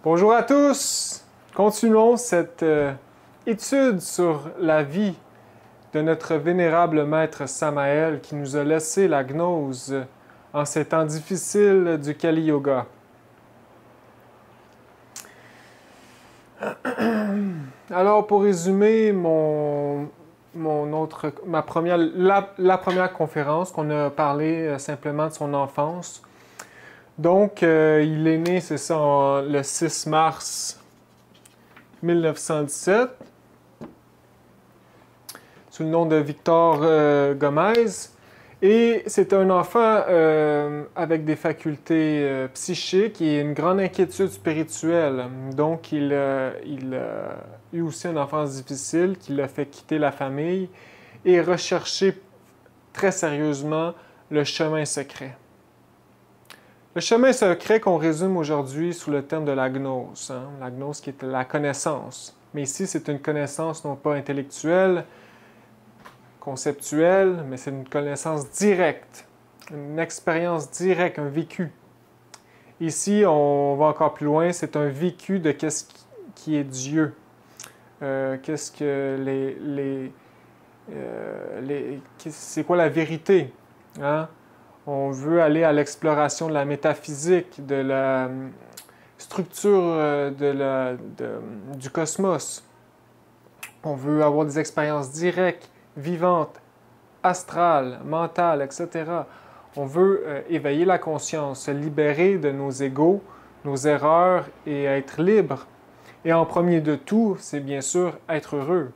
Bonjour à tous! Continuons cette étude sur la vie de notre vénérable maître Samael qui nous a laissé la gnose en ces temps difficiles du Kali Yoga. Alors, pour résumer la première conférence qu'on a parlé simplement de son enfance. Donc, il est né, c'est ça, le 6 mars 1917, sous le nom de Victor Gomez. Et c'est un enfant avec des facultés psychiques et une grande inquiétude spirituelle. Donc, il a eu aussi une enfance difficile qui l'a fait quitter la famille et rechercher très sérieusement le chemin secret. Le chemin secret qu'on résume aujourd'hui sous le terme de la gnose. La gnose qui est la connaissance. Mais ici, c'est une connaissance non pas intellectuelle, conceptuelle, mais c'est une connaissance directe, une expérience directe, un vécu. Ici, on va encore plus loin, c'est un vécu de qu'est-ce qui est Dieu. Qu'est-ce que c'est quoi la vérité? On veut aller à l'exploration de la métaphysique, de la structure du cosmos. On veut avoir des expériences directes, vivantes, astrales, mentales, etc. On veut éveiller la conscience, se libérer de nos égos, nos erreurs et être libre. Et en premier de tout, c'est bien sûr être heureux.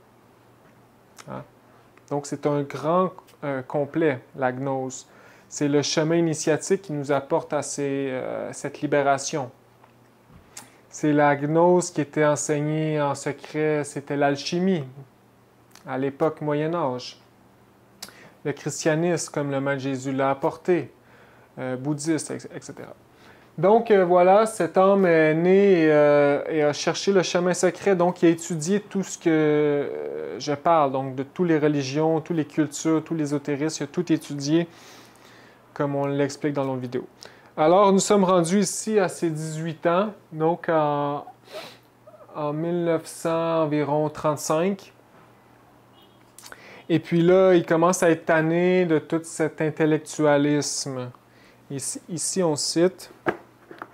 Donc c'est un grand complet, la gnose. C'est le chemin initiatique qui nous apporte à cette libération. C'est la gnose qui était enseignée en secret, c'était l'alchimie à l'époque Moyen Âge. Le christianisme, comme le maître Jésus l'a apporté, bouddhiste, etc. Donc voilà, cet homme est né et a cherché le chemin secret, donc il a étudié tout ce que je parle, donc de toutes les religions, toutes les cultures, tout l'ésotérisme, il a tout étudié, comme on l'explique dans nos vidéos. Alors, nous sommes rendus ici à ses 18 ans, donc en 1935. Et puis là, il commence à être tanné de tout cet intellectualisme. Ici, on cite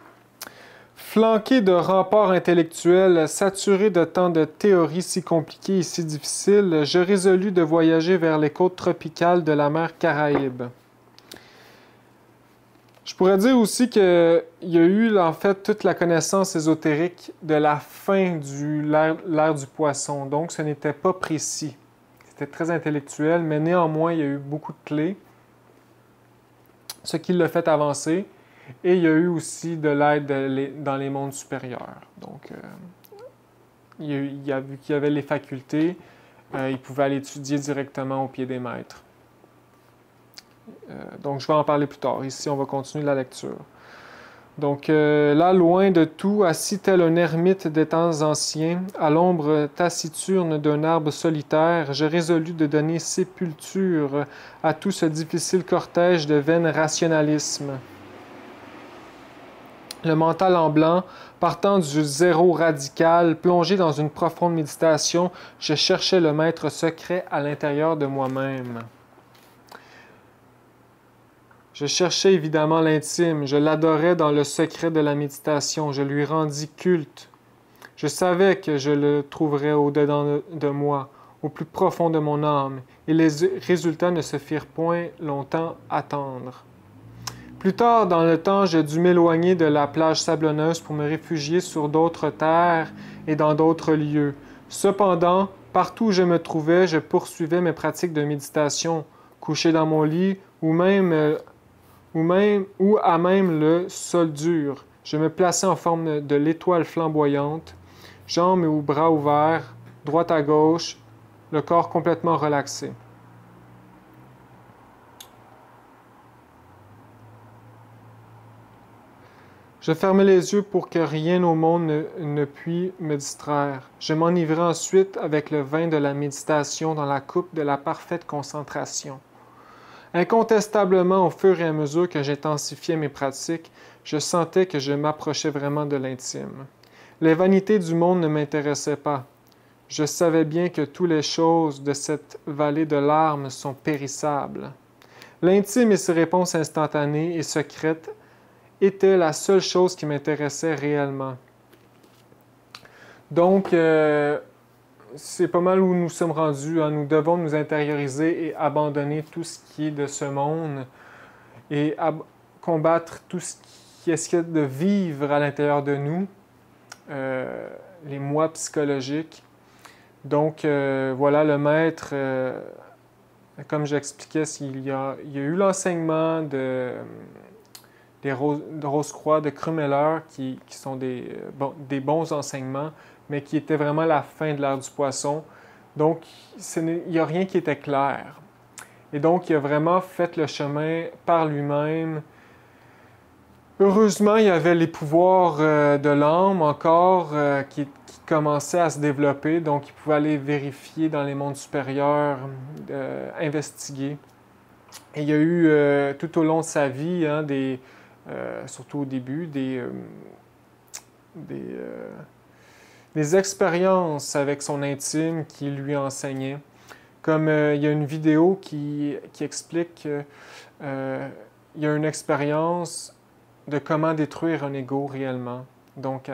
« Flanqué de remparts intellectuels, saturé de tant de théories si compliquées et si difficiles, je résolus de voyager vers les côtes tropicales de la mer Caraïbe. » Je pourrais dire aussi qu'il y a eu en fait toute la connaissance ésotérique de la fin de l'ère du poisson. Donc, ce n'était pas précis. C'était très intellectuel, mais néanmoins, il y a eu beaucoup de clés, ce qui l'a fait avancer. Et il y a eu aussi de l'aide dans les mondes supérieurs. Donc, il a vu qu'il y avait les facultés, il pouvait aller étudier directement au pied des maîtres. Donc, je vais en parler plus tard. Ici, on va continuer la lecture. Donc, là, loin de tout, assis tel un ermite des temps anciens, à l'ombre taciturne d'un arbre solitaire, je résolus de donner sépulture à tout ce difficile cortège de vain rationalisme. Le mental en blanc, partant du zéro radical, plongé dans une profonde méditation, je cherchais le maître secret à l'intérieur de moi-même. Je cherchais évidemment l'intime, je l'adorais dans le secret de la méditation, je lui rendis culte. Je savais que je le trouverais au-dedans de moi, au plus profond de mon âme, et les résultats ne se firent point longtemps attendre. Plus tard dans le temps, je dus m'éloigner de la plage sablonneuse pour me réfugier sur d'autres terres et dans d'autres lieux. Cependant, partout où je me trouvais, je poursuivais mes pratiques de méditation, couché dans mon lit ou à même le sol dur. Je me plaçais en forme de l'étoile flamboyante, jambes ou bras ouverts, droite à gauche, le corps complètement relaxé. Je fermais les yeux pour que rien au monde ne puisse me distraire. Je m'enivrais ensuite avec le vin de la méditation dans la coupe de la parfaite concentration. Incontestablement, au fur et à mesure que j'intensifiais mes pratiques, je sentais que je m'approchais vraiment de l'intime. Les vanités du monde ne m'intéressaient pas. Je savais bien que toutes les choses de cette vallée de larmes sont périssables. L'intime et ses réponses instantanées et secrètes étaient la seule chose qui m'intéressait réellement. Donc, c'est pas mal où nous sommes rendus. Hein. Nous devons nous intérioriser et abandonner tout ce qui est de ce monde et combattre tout ce qui essaie de vivre à l'intérieur de nous, les moi psychologiques. Donc, voilà, le maître, comme j'expliquais, il y a eu l'enseignement de Rose-Croix, de Krummeller, qui sont des bons enseignements, mais qui étaient vraiment la fin de l'ère du poisson. Donc, il n'y a rien qui était clair. Et donc, il a vraiment fait le chemin par lui-même. Heureusement, il y avait les pouvoirs de l'âme encore qui commençaient à se développer, donc il pouvait aller vérifier dans les mondes supérieurs, investiguer. Et il y a eu tout au long de sa vie, hein, surtout au début, des expériences avec son intime qui lui enseignait. Comme il y a une vidéo qui explique qu'il y a une expérience de comment détruire un ego réellement. Donc,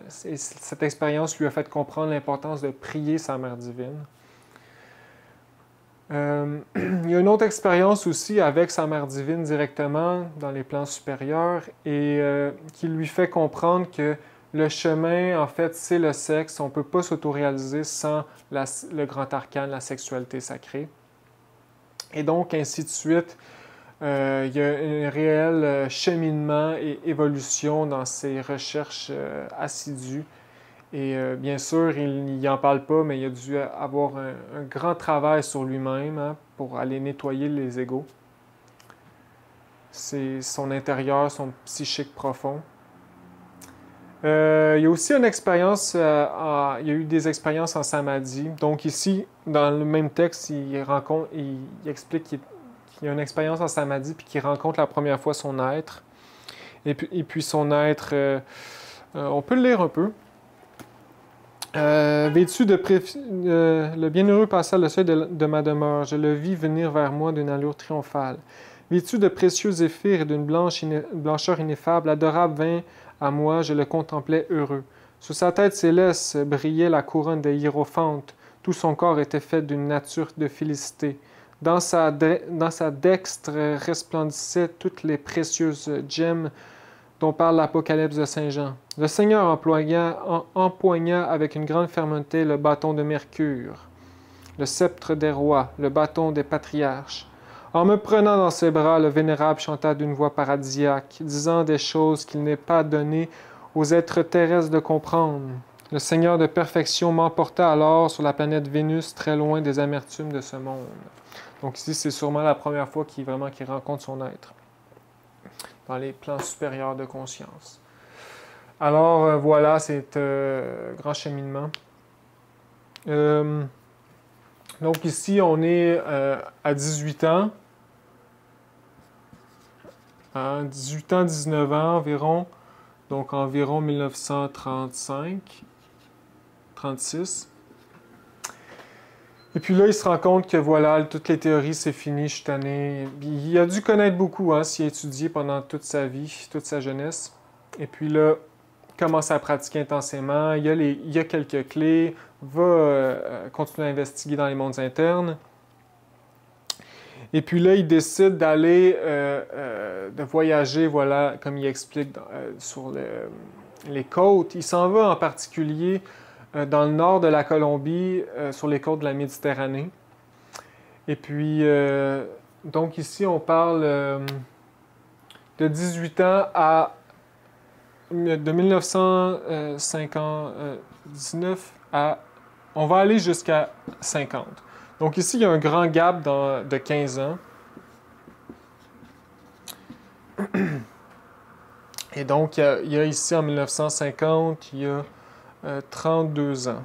cette expérience lui a fait comprendre l'importance de prier sa Mère divine. Il y a une autre expérience aussi avec sa Mère divine directement dans les plans supérieurs et qui lui fait comprendre que le chemin, en fait, c'est le sexe. On ne peut pas s'autoréaliser sans le grand arcane, la sexualité sacrée. Et donc, ainsi de suite, il y a un réel cheminement et évolution dans ses recherches assidues. Et bien sûr, il n'y en parle pas, mais il a dû avoir un grand travail sur lui-même, hein, pour aller nettoyer les égos. C'est son intérieur, son psychique profond. Il y a aussi une expérience, il y a eu des expériences en samadhi. Donc ici, dans le même texte, il explique qu'il y a une expérience en samadhi puis qu'il rencontre la première fois son être. Et puis son être, on peut le lire un peu. Vêtu de le bienheureux passa le seuil de ma demeure. Je le vis venir vers moi d'une allure triomphale. Vêtu de précieux zéphyrs et d'une blancheur ineffable, l'adorable vint à moi, je le contemplais heureux. Sous sa tête céleste brillait la couronne des hiérophantes. Tout son corps était fait d'une nature de félicité. Dans sa dextre resplendissaient toutes les précieuses gemmes dont parle l'Apocalypse de Saint Jean. Le Seigneur empoigna avec une grande fermeté le bâton de Mercure, le sceptre des rois, le bâton des patriarches. En me prenant dans ses bras, le Vénérable chanta d'une voix paradisiaque, disant des choses qu'il n'est pas donné aux êtres terrestres de comprendre. Le Seigneur de perfection m'emporta alors sur la planète Vénus, très loin des amertumes de ce monde. Donc ici, c'est sûrement la première fois qu'il rencontre son être dans les plans supérieurs de conscience. Alors, voilà, c'est grand cheminement. Donc ici, on est à 18 ans. 18 ans, 19 ans environ. Donc environ 1935, 36. Et puis là, il se rend compte que voilà, toutes les théories, c'est fini, je suis tanné. Il a dû connaître beaucoup, hein, s'il a étudié pendant toute sa vie, toute sa jeunesse. Et puis là, il commence à pratiquer intensément. Il y a quelques clés, va continuer à investiguer dans les mondes internes. Et puis là, il décide d'aller, de voyager, voilà, comme il explique, sur les côtes. Il s'en va en particulier dans le nord de la Colombie, sur les côtes de la Méditerranée. Et puis, donc ici, on parle de 18 ans de 1959 à... On va aller jusqu'à 50. Donc ici, il y a un grand gap de 15 ans. Et donc, il y a ici, en 1950, il y a 32 ans.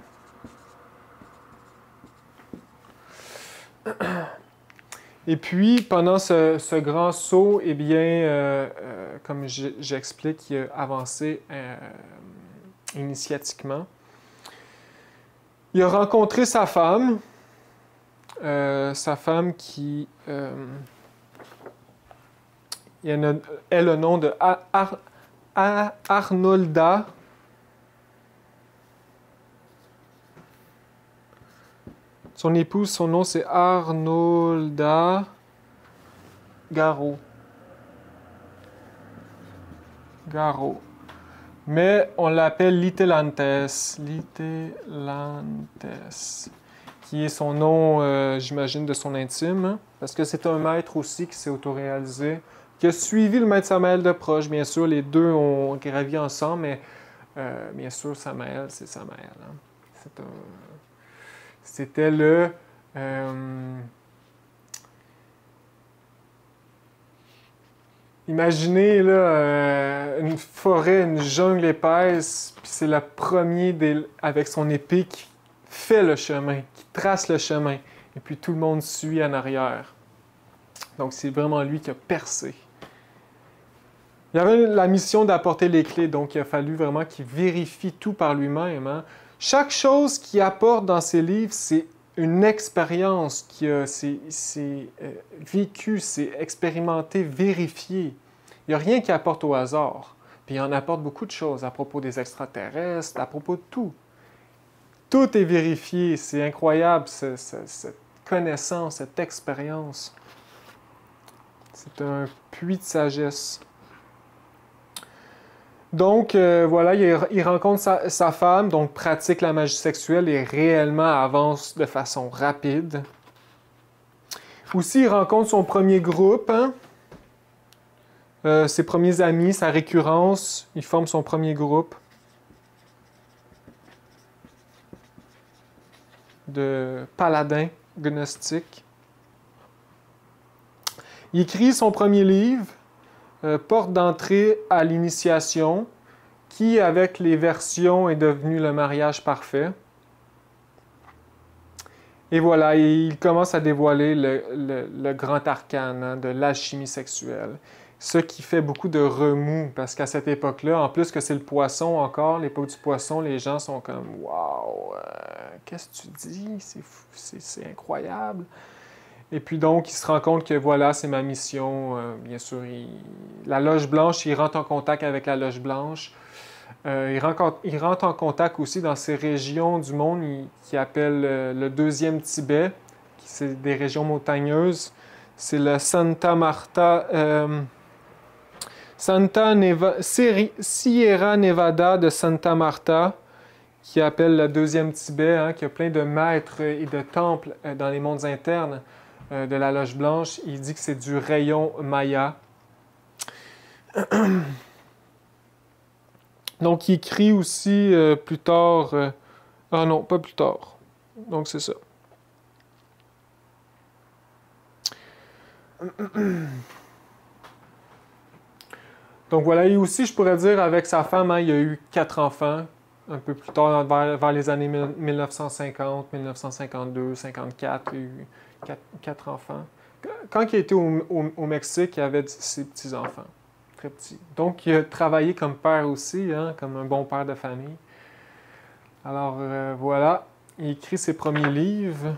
Et puis, pendant ce grand saut, eh bien, comme j'explique, il a avancé initiatiquement. Il a rencontré sa femme qui elle a le nom de Arnolda. Son épouse, son nom c'est Arnolda Garro. Mais on l'appelle Litelantes, qui est son nom, j'imagine, de son intime, parce que c'est un maître aussi qui s'est autoréalisé, qui a suivi le maître Samael de proche. Bien sûr, les deux ont gravi ensemble, mais bien sûr, Samael, c'est Samael. Hein. C'était le... imaginez là, une forêt, une jungle épaisse, puis c'est le premier avec son épée qui fait le chemin, qui trace le chemin, et puis tout le monde suit en arrière. Donc c'est vraiment lui qui a percé. Il avait la mission d'apporter les clés, donc il a fallu vraiment qu'il vérifie tout par lui-même. Hein. Chaque chose qu'il apporte dans ses livres, c'est une expérience c'est vécu, c'est expérimenté, vérifié. Il n'y a rien qui apporte au hasard. Puis il en apporte beaucoup de choses à propos des extraterrestres, à propos de tout. Tout est vérifié. C'est incroyable, cette connaissance, cette expérience. C'est un puits de sagesse. Donc, voilà, il rencontre sa femme, donc pratique la magie sexuelle et réellement avance de façon rapide. Aussi, il rencontre son premier groupe, hein? Ses premiers amis, sa récurrence. Il forme son premier groupe de paladins gnostiques. Il écrit son premier livre, Porte d'entrée à l'initiation, qui, avec les versions, est devenu le mariage parfait. Et voilà, il commence à dévoiler le grand arcane hein, de l'alchimie sexuelle. Ce qui fait beaucoup de remous, parce qu'à cette époque-là, en plus que c'est le poisson encore, l'époque du poisson, les gens sont comme « Wow, qu'est-ce que tu dis? C'est incroyable! » Et puis donc, il se rend compte que voilà, c'est ma mission. Bien sûr, la Loge Blanche, il rentre en contact avec la Loge Blanche. Il rentre en contact aussi dans ces régions du monde qu'il appelle le deuxième Tibet, qui c'est des régions montagneuses. C'est le Sierra Nevada de Santa Marta, qui appelle le deuxième Tibet, hein, qui a plein de maîtres et de temples dans les mondes internes de la Loge Blanche. Il dit que c'est du rayon Maya. Donc, il écrit aussi plus tard... ah non, pas plus tard. Donc, c'est ça. Donc, voilà. Et aussi, je pourrais dire, avec sa femme, hein, il y a eu 4 enfants. Un peu plus tard, vers les années 1950, 1952, 54, il y a eu 4 enfants. Quand il était au Mexique, il avait ses petits-enfants. Très petit. Donc, il a travaillé comme père aussi, hein, comme un bon père de famille. Alors, voilà. Il écrit ses premiers livres.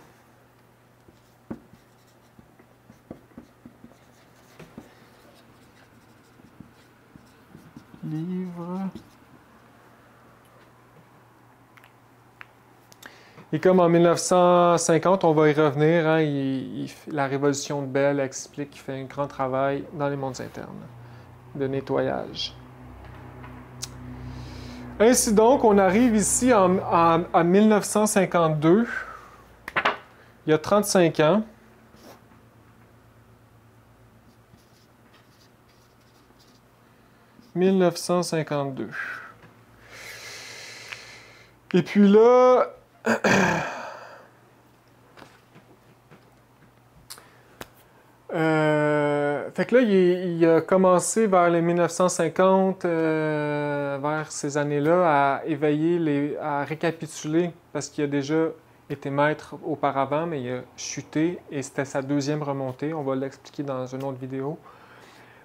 Et comme en 1950, on va y revenir, hein, la Révolution de Belle explique qu'il fait un grand travail dans les mondes internes de nettoyage. Ainsi donc, on arrive ici en 1952, il y a 35 ans. « 1952. » Et puis là... fait que là, il a commencé vers les 1950, vers ces années-là, à éveiller, à récapituler, parce qu'il a déjà été maître auparavant, mais il a chuté, et c'était sa deuxième remontée. On va l'expliquer dans une autre vidéo.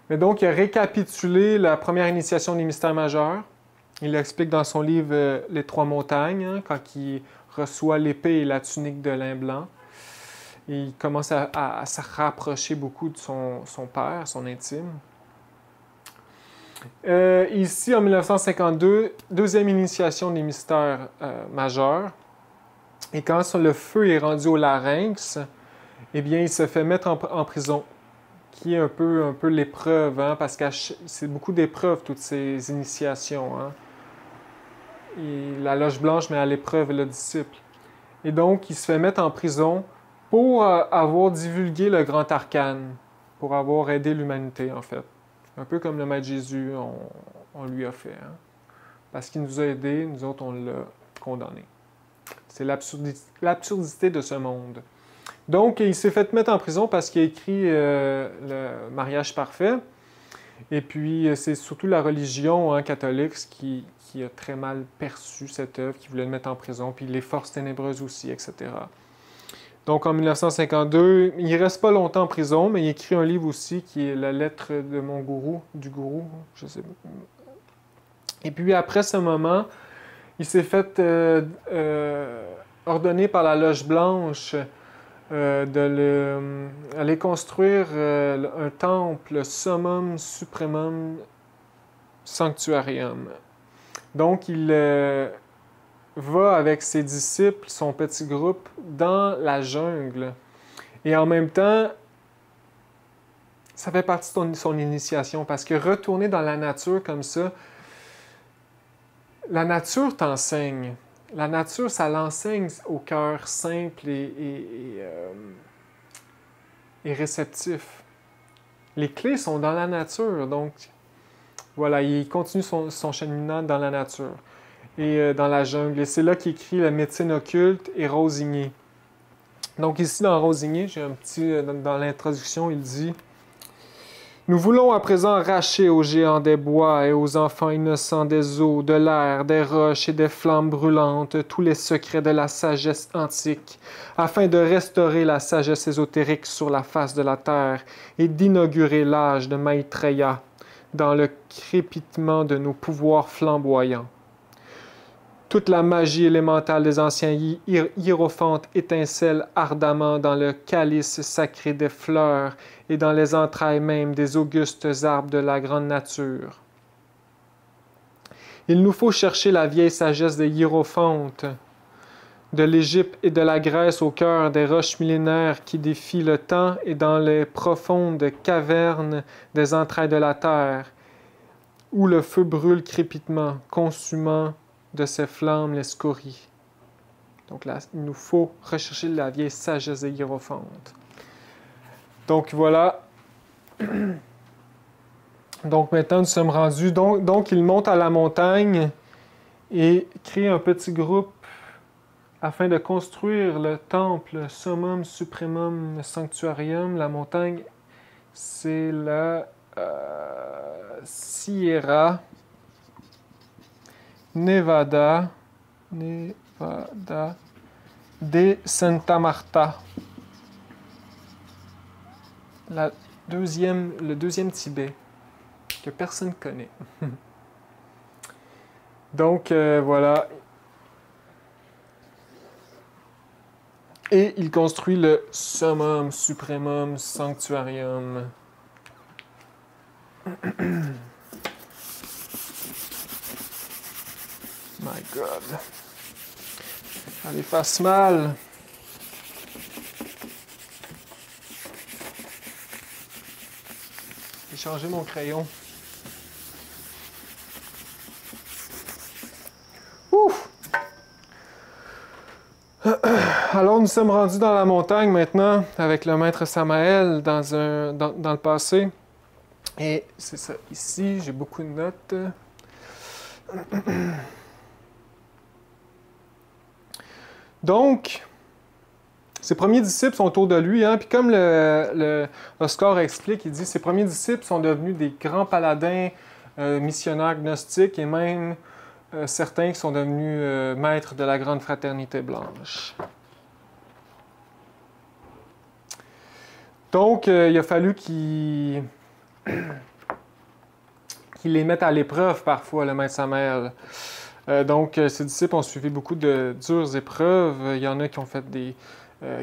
Mais donc, il a récapitulé la première initiation des mystères majeurs. Il l'explique dans son livre Les Trois Montagnes, hein, quand il reçoit l'épée et la tunique de lin blanc. Et il commence à se rapprocher beaucoup de son père, son intime. Ici, en 1952, deuxième initiation des mystères majeurs. Et quand le feu est rendu au larynx, eh bien, il se fait mettre en prison, qui est un peu l'épreuve, hein, parce que c'est beaucoup d'épreuves, toutes ces initiations. Hein. Et la loge blanche met à l'épreuve le disciple. Et donc, il se fait mettre en prison pour avoir divulgué le grand arcane, pour avoir aidé l'humanité, en fait. Un peu comme le Maître Jésus, on lui a fait. Hein. Parce qu'il nous a aidés, nous autres, on l'a condamné. C'est l'absurdité de ce monde. Donc, il s'est fait mettre en prison parce qu'il a écrit le mariage parfait. Et puis, c'est surtout la religion catholique qui a très mal perçu cette œuvre, qui voulait le mettre en prison, puis les forces ténébreuses aussi, etc. Donc, en 1952, il ne reste pas longtemps en prison, mais il écrit un livre aussi qui est La lettre de mon gourou, du gourou, je sais pas. Et puis, après ce moment, il s'est fait ordonner par la Loge Blanche d'aller construire un temple, summum, supremum, sanctuarium. Donc, il va avec ses disciples, son petit groupe, dans la jungle. Et en même temps, ça fait partie de son initiation, parce que retourner dans la nature comme ça, la nature t'enseigne. La nature, ça l'enseigne au cœur simple et réceptif. Les clés sont dans la nature, donc voilà, il continue son cheminement dans la nature et dans la jungle. Et c'est là qu'il écrit La médecine occulte et Rosigny. Donc ici, dans Rosigny, j'ai un petit, dans l'introduction, il dit « Nous voulons à présent arracher aux géants des bois et aux enfants innocents des eaux, de l'air, des roches et des flammes brûlantes tous les secrets de la sagesse antique, afin de restaurer la sagesse ésotérique sur la face de la terre et d'inaugurer l'âge de Maitreya dans le crépitement de nos pouvoirs flamboyants. Toute la magie élémentale des anciens hiérophantes étincelle ardemment dans le calice sacré des fleurs et dans les entrailles même des augustes arbres de la grande nature. Il nous faut chercher la vieille sagesse des hiérophantes, de l'Égypte et de la Grèce au cœur des roches millénaires qui défient le temps et dans les profondes cavernes des entrailles de la terre, où le feu brûle crépitement, consumant de ses flammes les scories. Donc là, il nous faut rechercher la vieille sagesse des hiérophantes. Donc voilà. Donc maintenant, nous sommes rendus. Donc il monte à la montagne et crée un petit groupe afin de construire le temple Summum Supremum Sanctuarium. La montagne, c'est la Sierra Nevada de Santa Marta. Le deuxième Tibet, que personne ne connaît. Donc, voilà. Et il construit le Summum Supremum Sanctuarium. My God. Ça les fasse mal. J'ai changé mon crayon. Ouf! Alors, nous sommes rendus dans la montagne maintenant avec le maître Samael dans le passé. Et c'est ça. Ici, j'ai beaucoup de notes. Donc, ses premiers disciples sont autour de lui, hein, puis comme Oscar explique, il dit ses premiers disciples sont devenus des grands paladins, missionnaires gnostiques et même certains qui sont devenus maîtres de la grande fraternité blanche. Donc, il a fallu qu'il qui les mettent à l'épreuve parfois, le maître Samael. Donc, ses disciples ont suivi beaucoup de dures épreuves. Il y en a qui ont fait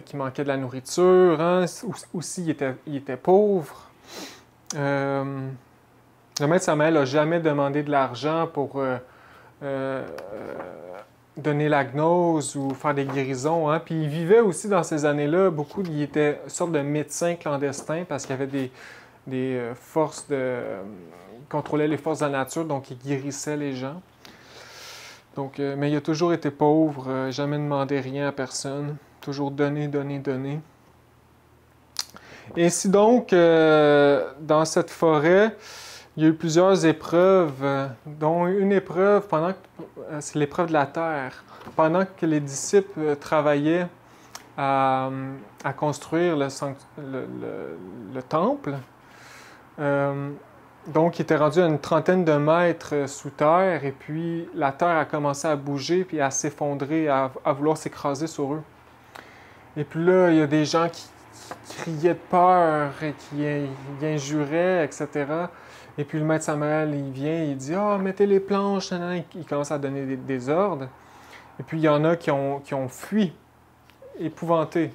qui manquaient de la nourriture. Hein. Aussi, ils étaient pauvres. Le maître Samael n'a jamais demandé de l'argent pour donner la gnose ou faire des guérisons. Hein. Puis il vivait aussi dans ces années-là, il était une sorte de médecin clandestin parce qu'il y avait des forces il contrôlait les forces de la nature, donc il guérissait les gens. Donc, mais il a toujours été pauvre, jamais demandé rien à personne, toujours donné, donné, donné. Ainsi donc, dans cette forêt, il y a eu plusieurs épreuves, dont une épreuve, c'est l'épreuve de la terre. Pendant que les disciples travaillaient à construire le temple, donc il était rendu à une trentaine de mètres sous terre, et puis la terre a commencé à bouger, puis à s'effondrer, à vouloir s'écraser sur eux. Et puis là, il y a des gens qui criaient de peur, et qui injuraient, etc. Et puis le maître Samael, il vient, il dit « Ah, mettez les planches! » Il commence à donner des ordres. Et puis il y en a qui ont fui, épouvantés.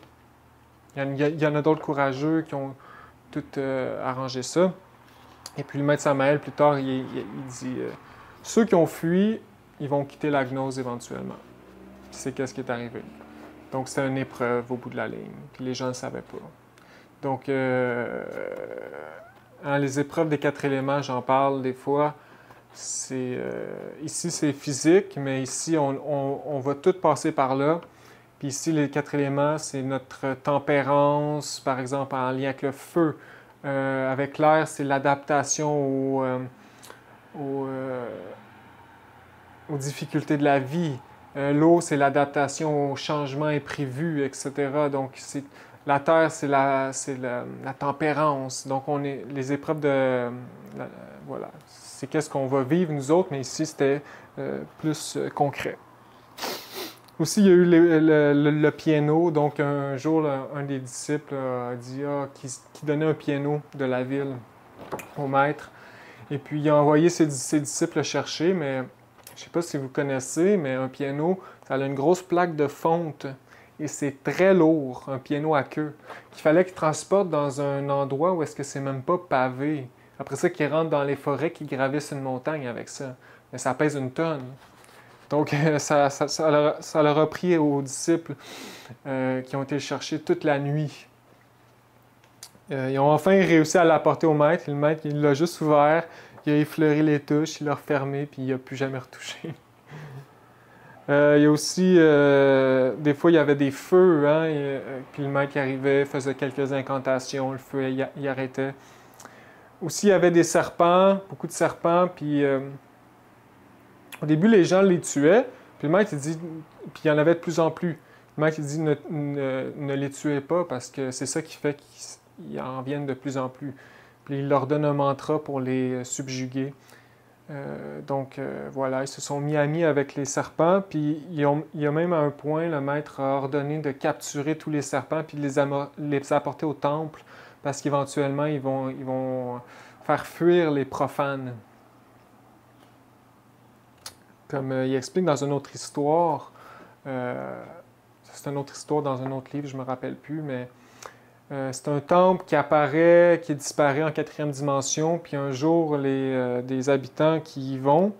Il y en a d'autres courageux qui ont tout arrangé ça. Et puis le maître Samael, plus tard, il dit ceux qui ont fui, ils vont quitter la gnose éventuellement. Puis c'est qu'est-ce qui est arrivé. Donc c'était une épreuve au bout de la ligne. Puis les gens ne le savaient pas. Donc, les épreuves des 4 éléments, j'en parle des fois. Ici, c'est physique, mais ici, on va tout passer par là. Puis ici, les 4 éléments, c'est notre tempérance, par exemple, en lien avec le feu. Avec l'air, c'est l'adaptation aux difficultés de la vie. L'eau, c'est l'adaptation aux changements imprévus, etc. Donc, la terre, c'est la tempérance. Donc, les épreuves voilà. C'est qu'est-ce qu'on va vivre, nous autres, mais ici, c'était plus concret. Aussi, il y a eu le piano. Donc, un jour, un des disciples a dit qui donnait un piano de la ville au maître. Et puis, il a envoyé ses disciples le chercher, mais je ne sais pas si vous connaissez, mais un piano, ça a une grosse plaque de fonte. Et c'est très lourd, un piano à queue, qu'il fallait qu'il transporte dans un endroit où est-ce que c'est même pas pavé. Après ça, qu'il rentre dans les forêts, qu'il gravisse une montagne avec ça. Mais ça pèse 1 tonne. Donc, ça leur a pris aux disciples qui ont été le chercher toute la nuit. Ils ont enfin réussi à l'apporter au maître. Et le maître, il l'a juste ouvert, il a effleuré les touches, il l'a refermé, puis il n'a plus jamais retouché. Il y a aussi, des fois, il y avait des feux, hein, puis le maître arrivait, faisait quelques incantations, le feu, il arrêtait. Aussi, il y avait des serpents, beaucoup de serpents, puis au début, les gens les tuaient, puis le maître, il dit, puis il y en avait de plus en plus. Le maître, il dit, ne les tuez pas, parce que c'est ça qui fait qu'ils en viennent de plus en plus. Puis il leur donne un mantra pour les subjuguer. Donc, voilà, ils se sont mis amis avec les serpents, puis il y a même à un point, le maître a ordonné de capturer tous les serpents, puis de les apporter au temple, parce qu'éventuellement, ils vont faire fuir les profanes. Comme il explique dans une autre histoire, c'est une autre histoire dans un autre livre, je ne me rappelle plus, mais c'est un temple qui disparaît en 4e dimension, puis un jour, des habitants qui y vont,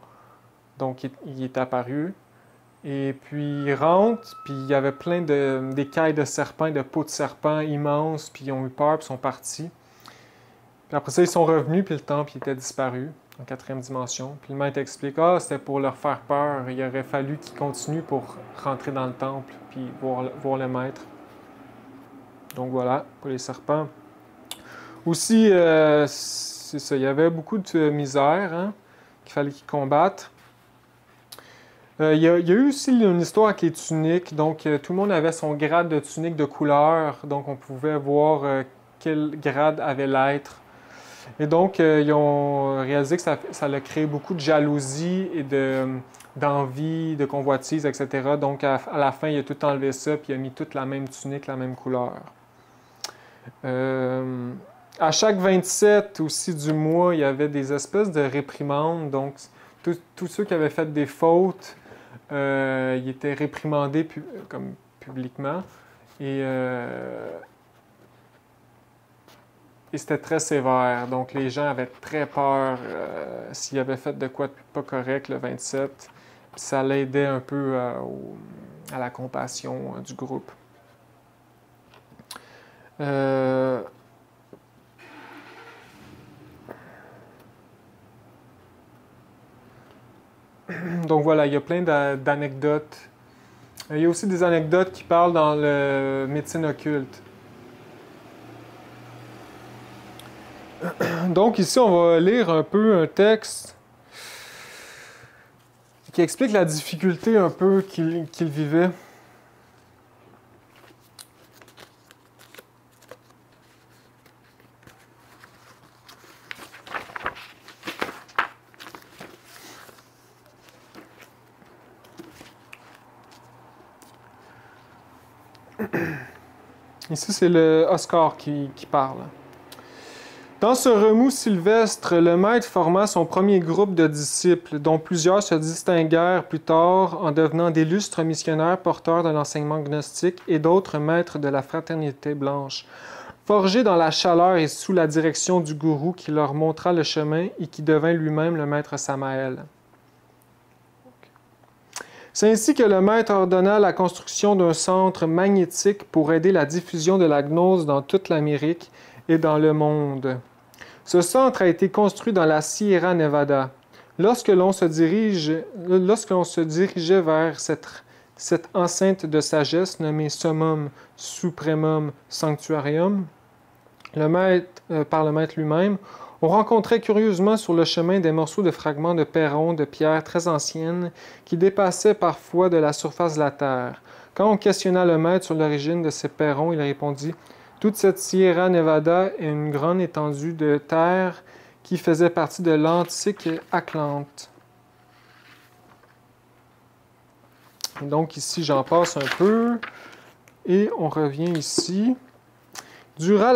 donc il est apparu, et puis ils rentrent, puis il y avait plein d'écailles de serpents, de peaux de serpents immenses, puis ils ont eu peur, puis ils sont partis. Puis après ça, ils sont revenus, puis le temple il était disparu en 4e dimension. Puis le maître explique, c'était pour leur faire peur, il aurait fallu qu'ils continuent pour rentrer dans le temple, puis voir le maître. Donc voilà, pour les serpents. Aussi, c'est ça, il y avait beaucoup de misère, hein, qu'il fallait qu'ils combattent. Il y a eu aussi une histoire avec les tuniques. Donc, tout le monde avait son grade de tunique de couleur. Donc, on pouvait voir quel grade avait l'être. Et donc, ils ont réalisé que ça a créé beaucoup de jalousie et d'envie, de convoitise, etc. Donc, à la fin, il a tout enlevé ça, puis il a mis toute la même tunique, la même couleur. À chaque 27 aussi du mois, il y avait des espèces de réprimandes. Donc, tous ceux qui avaient fait des fautes, ils étaient réprimandés comme publiquement. Et c'était très sévère. Donc, les gens avaient très peur s'ils avaient fait de quoi de pas correct le 27. Puis ça l'aidait un peu à la compassion du groupe. Donc voilà, il y a plein d'anecdotes. Il y a aussi des anecdotes qui parlent dans le médecine occulte. Donc ici, on va lire un peu un texte qui explique la difficulté un peu qu'il vivait. Ici, c'est le Oscar qui parle. Dans ce remous sylvestre, le maître forma son premier groupe de disciples, dont plusieurs se distinguèrent plus tard en devenant d'illustres missionnaires porteurs de l'enseignement gnostique et d'autres maîtres de la fraternité blanche, forgés dans la chaleur et sous la direction du gourou qui leur montra le chemin et qui devint lui-même le maître Samael. C'est ainsi que le maître ordonna la construction d'un centre magnétique pour aider la diffusion de la gnose dans toute l'Amérique et dans le monde. Ce centre a été construit dans la Sierra Nevada. Lorsque l'on se dirigeait vers cette enceinte de sagesse nommée Summum Supremum Sanctuarium, par le maître lui-même, on rencontrait curieusement sur le chemin des morceaux de fragments de perron de pierre très anciennes qui dépassaient parfois de la surface de la terre. Quand on questionna le maître sur l'origine de ces perrons, il répondit « Toute cette Sierra Nevada est une grande étendue de terre qui faisait partie de l'antique Atlante. » Donc ici, j'en passe un peu et on revient ici. Durant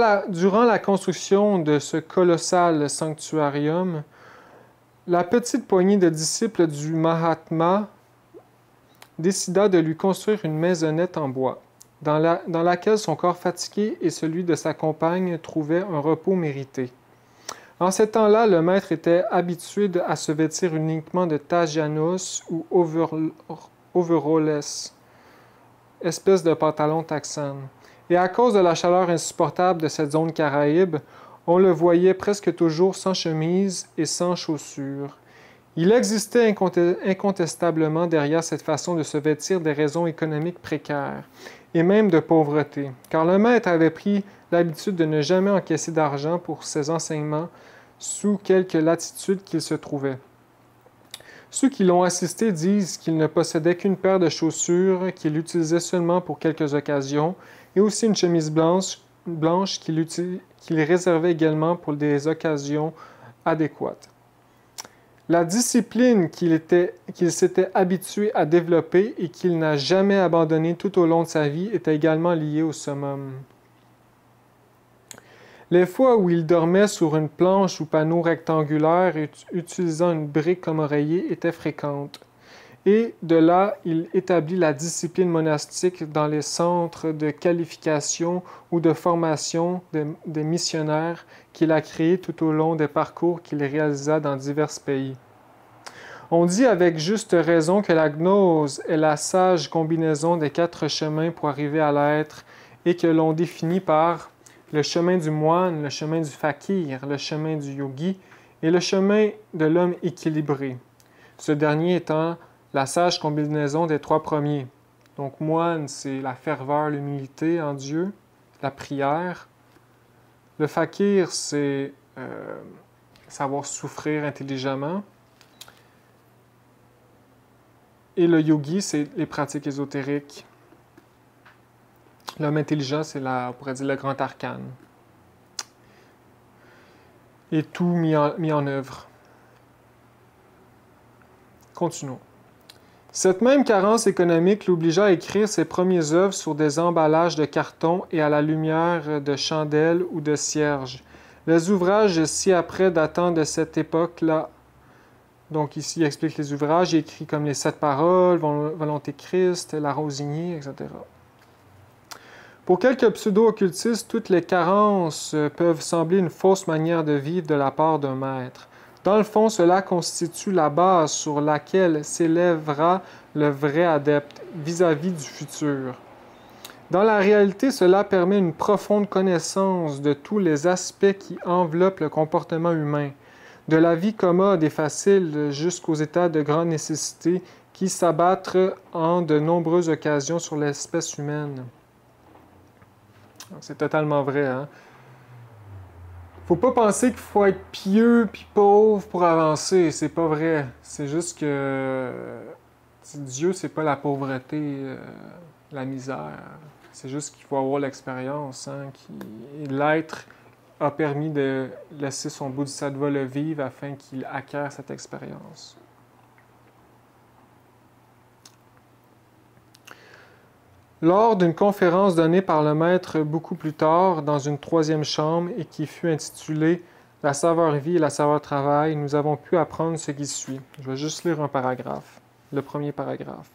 la construction de ce colossal sanctuarium, la petite poignée de disciples du Mahatma décida de lui construire une maisonnette en bois, dans laquelle son corps fatigué et celui de sa compagne trouvaient un repos mérité. En ces temps-là, le maître était habitué à se vêtir uniquement de tajanos ou overalls, espèce de pantalon texane. Et à cause de la chaleur insupportable de cette zone caraïbe, on le voyait presque toujours sans chemise et sans chaussures. Il existait incontestablement derrière cette façon de se vêtir des raisons économiques précaires, et même de pauvreté, car le maître avait pris l'habitude de ne jamais encaisser d'argent pour ses enseignements sous quelque latitude qu'il se trouvait. Ceux qui l'ont assisté disent qu'il ne possédait qu'une paire de chaussures qu'il utilisait seulement pour quelques occasions, et aussi une chemise blanche qu'il réservait également pour des occasions adéquates. La discipline qu'il s'était habitué à développer et qu'il n'a jamais abandonnée tout au long de sa vie était également liée au summum. Les fois où il dormait sur une planche ou panneau rectangulaire utilisant une brique comme oreiller étaient fréquentes. Et de là, il établit la discipline monastique dans les centres de qualification ou de formation des missionnaires qu'il a créés tout au long des parcours qu'il réalisa dans divers pays. On dit avec juste raison que la gnose est la sage combinaison des 4 chemins pour arriver à l'être et que l'on définit par le chemin du moine, le chemin du fakir, le chemin du yogi et le chemin de l'homme équilibré. Ce dernier étant la sage combinaison des 3 premiers. Donc, moine, c'est la ferveur, l'humilité en Dieu, la prière. Le fakir, c'est savoir souffrir intelligemment. Et le yogi, c'est les pratiques ésotériques. L'homme intelligent, c'est on pourrait dire le grand arcane. Et tout mis en œuvre. Continuons. Cette même carence économique l'obligea à écrire ses premières œuvres sur des emballages de carton et à la lumière de chandelles ou de cierges, Les ouvrages ci-après datant de cette époque-là. Donc ici, il explique les ouvrages, il écrit comme les 7 paroles, Volonté Christ, La Rosignée, etc. Pour quelques pseudo-occultistes, toutes les carences peuvent sembler une fausse manière de vivre de la part d'un maître. Dans le fond, cela constitue la base sur laquelle s'élèvera le vrai adepte vis-à-vis du futur. Dans la réalité, cela permet une profonde connaissance de tous les aspects qui enveloppent le comportement humain, de la vie commode et facile jusqu'aux états de grande nécessité qui s'abattent en de nombreuses occasions sur l'espèce humaine. C'est totalement vrai, hein? Faut pas penser qu'il faut être pieux puis pauvre pour avancer, c'est pas vrai. C'est juste que Dieu, c'est pas la pauvreté, la misère. C'est juste qu'il faut avoir l'expérience, hein, l'être a permis de laisser son bodhisattva le vivre afin qu'il acquiert cette expérience. Lors d'une conférence donnée par le maître beaucoup plus tard, dans une troisième chambre, et qui fut intitulée « La saveur vie et la saveur travail », nous avons pu apprendre ce qui suit. Je vais juste lire un paragraphe, le premier paragraphe.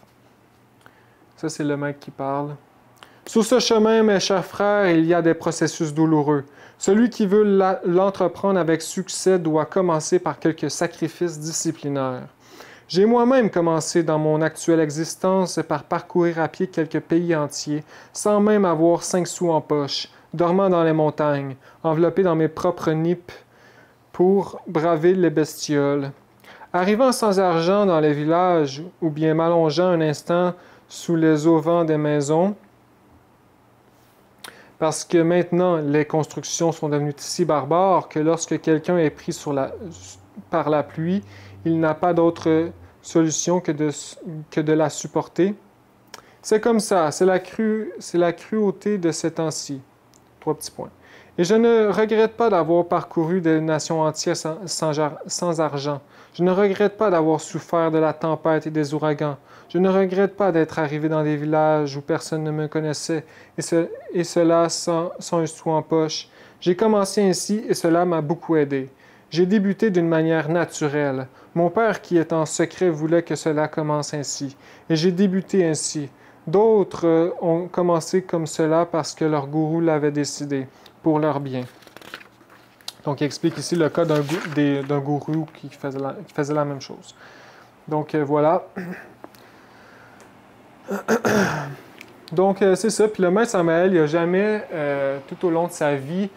Ça, c'est le maître qui parle. « Sur ce chemin, mes chers frères, il y a des processus douloureux. Celui qui veut l'entreprendre avec succès doit commencer par quelques sacrifices disciplinaires. J'ai moi-même commencé dans mon actuelle existence par parcourir à pied quelques pays entiers, sans même avoir 5 sous en poche, dormant dans les montagnes, enveloppé dans mes propres nippes pour braver les bestioles. Arrivant sans argent dans les villages, ou bien m'allongeant un instant sous les auvents des maisons, parce que maintenant les constructions sont devenues si barbares que lorsque quelqu'un est pris par la pluie, il n'a pas d'autre solution que de la supporter. C'est comme ça, c'est la cruauté de ces temps-ci. 3 petits points. Et je ne regrette pas d'avoir parcouru des nations entières sans argent. Je ne regrette pas d'avoir souffert de la tempête et des ouragans. Je ne regrette pas d'être arrivé dans des villages où personne ne me connaissait, et cela sans un sou en poche. J'ai commencé ainsi et cela m'a beaucoup aidé. J'ai débuté d'une manière naturelle. Mon père, qui est en secret, voulait que cela commence ainsi, et j'ai débuté ainsi. D'autres ont commencé comme cela parce que leur gourou l'avait décidé, pour leur bien. Donc, il explique ici le cas d'un gourou qui faisait la même chose. Donc, voilà. Donc, c'est ça. Puis le maître Samael, il n'a jamais, tout au long de sa vie,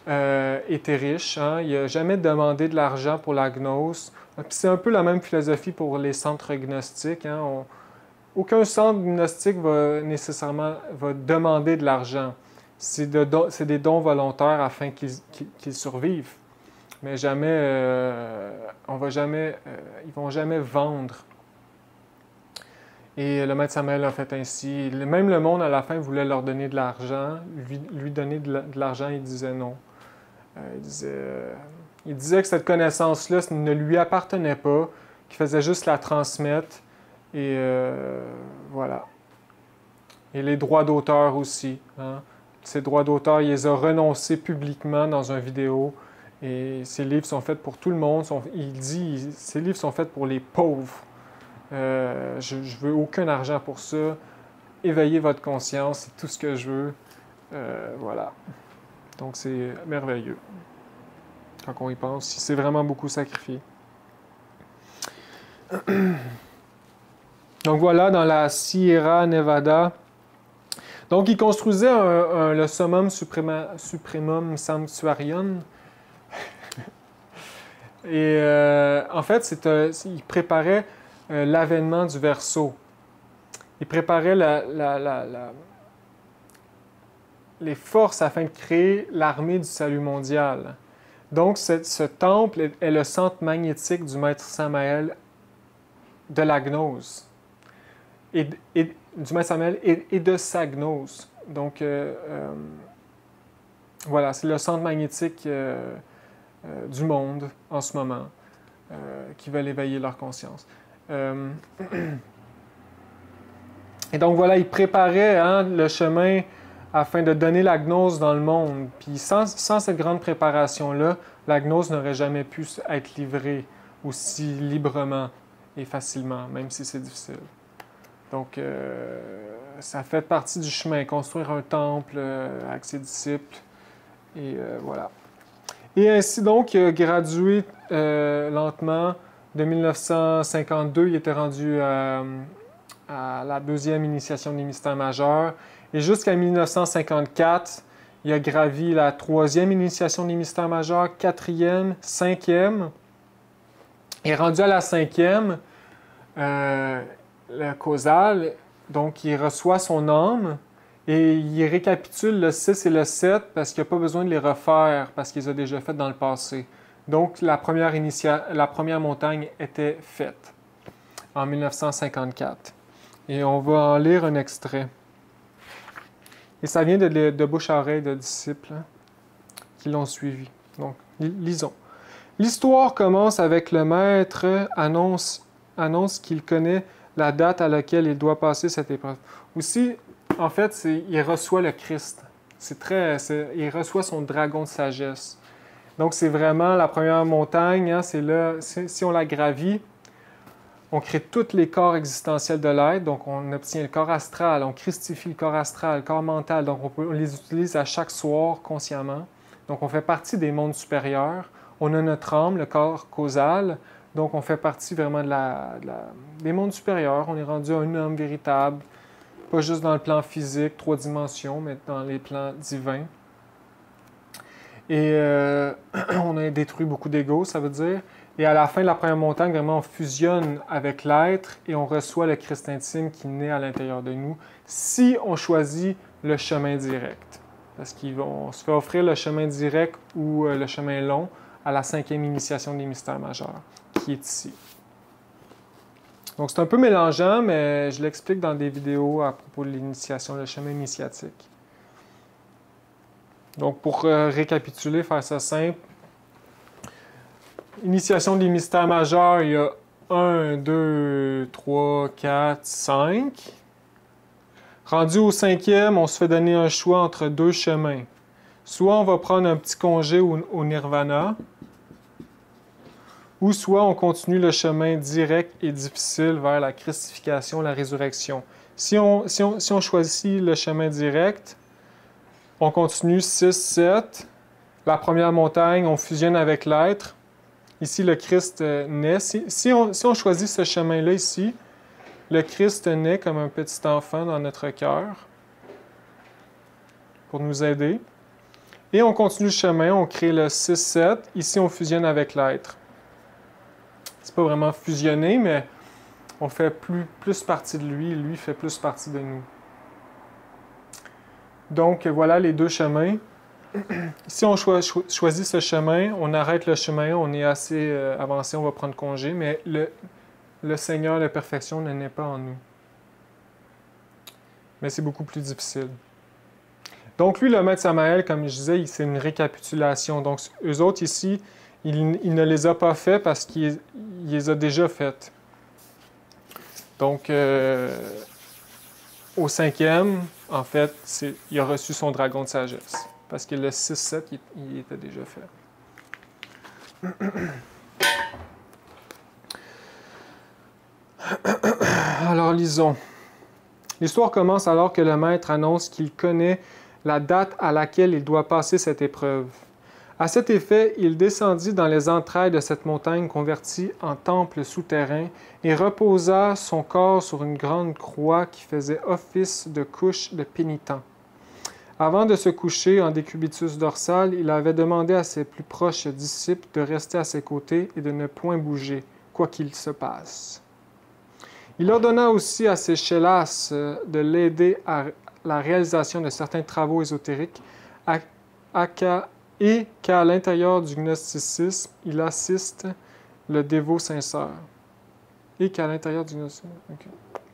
été riche. Hein? Il n'a jamais demandé de l'argent pour la gnose. Puis c'est un peu la même philosophie pour les centres gnostiques. Hein? Aucun centre gnostique va nécessairement demander de l'argent. C'est des dons volontaires afin qu'ils survivent. Mais jamais, ils vont jamais vendre. Et le maître Samael a fait ainsi. Même le monde, à la fin, voulait leur donner de l'argent, lui donner de l'argent, il disait non. Il disait que cette connaissance-là ne lui appartenait pas, qu'il faisait juste la transmettre. Et voilà. Et les droits d'auteur aussi. Hein? Ces droits d'auteur, il les a renoncés publiquement dans une vidéo. Et ces livres sont faits pour tout le monde. Il dit, ces livres sont faits pour les pauvres. Je veux aucun argent pour ça. Éveillez votre conscience, c'est tout ce que je veux. Voilà. Donc c'est merveilleux. Quand on y pense, il s'est vraiment beaucoup sacrifié. Donc voilà, dans la Sierra Nevada. Donc il construisait le Summum Supremum Sanctuarium. Et en fait, il préparait l'avènement du Verseau. Il préparait les forces afin de créer l'armée du salut mondial. Donc, ce temple est le centre magnétique du maître Samael de la gnose. Et du maître Samael et de sa gnose. Donc, voilà, c'est le centre magnétique du monde en ce moment qui veulent éveiller leur conscience. Et donc, voilà, il préparait le chemin afin de donner la gnose dans le monde. Puis sans cette grande préparation-là, la gnose n'aurait jamais pu être livrée aussi librement et facilement, même si c'est difficile. Donc, ça fait partie du chemin, construire un temple avec ses disciples, et voilà. Et ainsi donc, il a gradué lentement. De 1952, il était rendu à la deuxième initiation des mystères majeurs. Et jusqu'à 1954, il a gravi la troisième initiation des mystères majeurs, quatrième, cinquième. Et rendu à la cinquième, le causal, donc il reçoit son âme et il récapitule le 6 et le 7 parce qu'il n'a pas besoin de les refaire parce qu'il les a déjà faites dans le passé. Donc la première montagne était faite en 1954. Et on va en lire un extrait. Et ça vient de bouche à oreille de disciples qui l'ont suivi. Donc, lisons. L'histoire commence avec le maître annonce qu'il connaît la date à laquelle il doit passer cette épreuve. Aussi, en fait, il reçoit le Christ. Il reçoit son dragon de sagesse. Donc, c'est vraiment la première montagne. Hein, c'est là, si on la gravit, on crée tous les corps existentiels de l'être. Donc, on obtient le corps astral, on christifie le corps astral, le corps mental. Donc, on les utilise à chaque soir consciemment. Donc, on fait partie des mondes supérieurs. On a notre âme, le corps causal. Donc, on fait partie vraiment des mondes supérieurs. On est rendu un homme véritable, pas juste dans le plan physique, 3 dimensions, mais dans les plans divins. Et on a détruit beaucoup d'ego, ça veut dire. Et à la fin de la première montagne, vraiment, on fusionne avec l'être et on reçoit le Christ intime qui naît à l'intérieur de nous si on choisit le chemin direct. Parce qu'on se fait offrir le chemin direct ou le chemin long à la 5e initiation des mystères majeurs, qui est ici. Donc, c'est un peu mélangeant, mais je l'explique dans des vidéos à propos de l'initiation, le chemin initiatique. Donc, pour récapituler, faire ça simple, initiation des mystères majeurs, il y a 1, 2, 3, 4, 5. Rendu au 5e, on se fait donner un choix entre 2 chemins. Soit on va prendre un petit congé au nirvana, ou soit on continue le chemin direct et difficile vers la christification, la résurrection. Si on choisit le chemin direct, on continue 6, 7. La première montagne, on fusionne avec l'être. Ici, le Christ naît. Si on choisit ce chemin-là ici, le Christ naît comme un petit enfant dans notre cœur pour nous aider. Et on continue le chemin, on crée le 6, 7. Ici, on fusionne avec l'être. C'est pas vraiment fusionner, mais on fait plus partie de lui, lui fait plus partie de nous. Donc, voilà les 2 chemins. Si on choisit ce chemin, on arrête le chemin, on est assez avancé, on va prendre congé, mais le Seigneur de perfection ne naît pas en nous. Mais c'est beaucoup plus difficile. Donc, lui, le maître Samael, comme je disais, c'est une récapitulation. Donc, eux autres ici, il ne les a pas faits parce qu'il les a déjà faites. Donc, au 5e, en fait, il a reçu son dragon de sagesse. Parce que le 6-7, il était déjà fait. Alors, lisons. L'histoire commence alors que le maître annonce qu'il connaît la date à laquelle il doit passer cette épreuve. À cet effet, il descendit dans les entrailles de cette montagne convertie en temple souterrain et reposa son corps sur une grande croix qui faisait office de couche de pénitent. Avant de se coucher en décubitus dorsal, il avait demandé à ses plus proches disciples de rester à ses côtés et de ne point bouger, quoi qu'il se passe. Il ordonna aussi à ses chelas de l'aider à la réalisation de certains travaux ésotériques et qu'à l'intérieur du gnosticisme, il assiste le dévot sincère. Et qu'à l'intérieur du gnosticisme... Ok,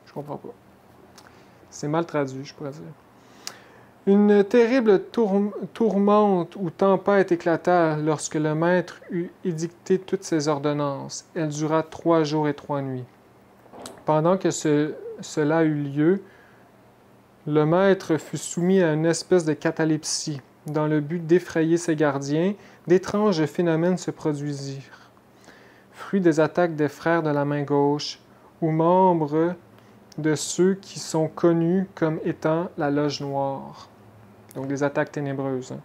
je comprends pas. C'est mal traduit, je pourrais dire. Une terrible tourmente ou tempête éclata lorsque le maître eut édicté toutes ses ordonnances. Elle dura 3 jours et 3 nuits. Pendant que cela eut lieu, le maître fut soumis à une espèce de catalepsie. Dans le but d'effrayer ses gardiens, d'étranges phénomènes se produisirent. Fruit des attaques des frères de la main gauche, ou membres de ceux qui sont connus comme étant la Loge Noire. Donc des attaques ténébreuses. Hein.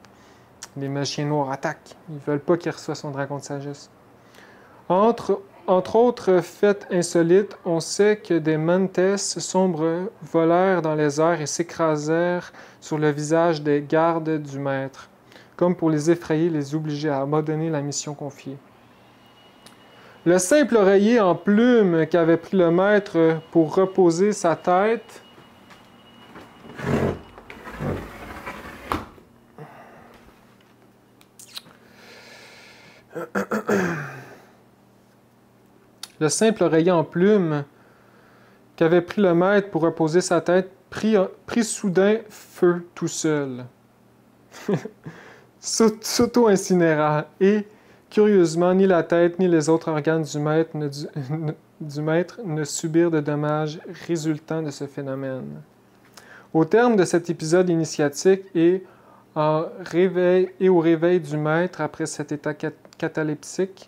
Les magiciens noirs attaquent. Ils ne veulent pas qu'il reçoive son dragon de sagesse. Entre autres faits insolites, on sait que des mantes sombres volèrent dans les airs et s'écrasèrent sur le visage des gardes du maître, comme pour les effrayer, les obliger à abandonner la mission confiée. Le simple oreiller en plume qu'avait pris le maître pour reposer sa tête Le simple oreiller en plume qu'avait pris le maître pour reposer sa tête prit soudain feu tout seul. S'auto-incinéra et, curieusement, ni la tête ni les autres organes du maître ne subirent de dommages résultant de ce phénomène. Au terme de cet épisode initiatique et au réveil du maître après cet état cataleptique,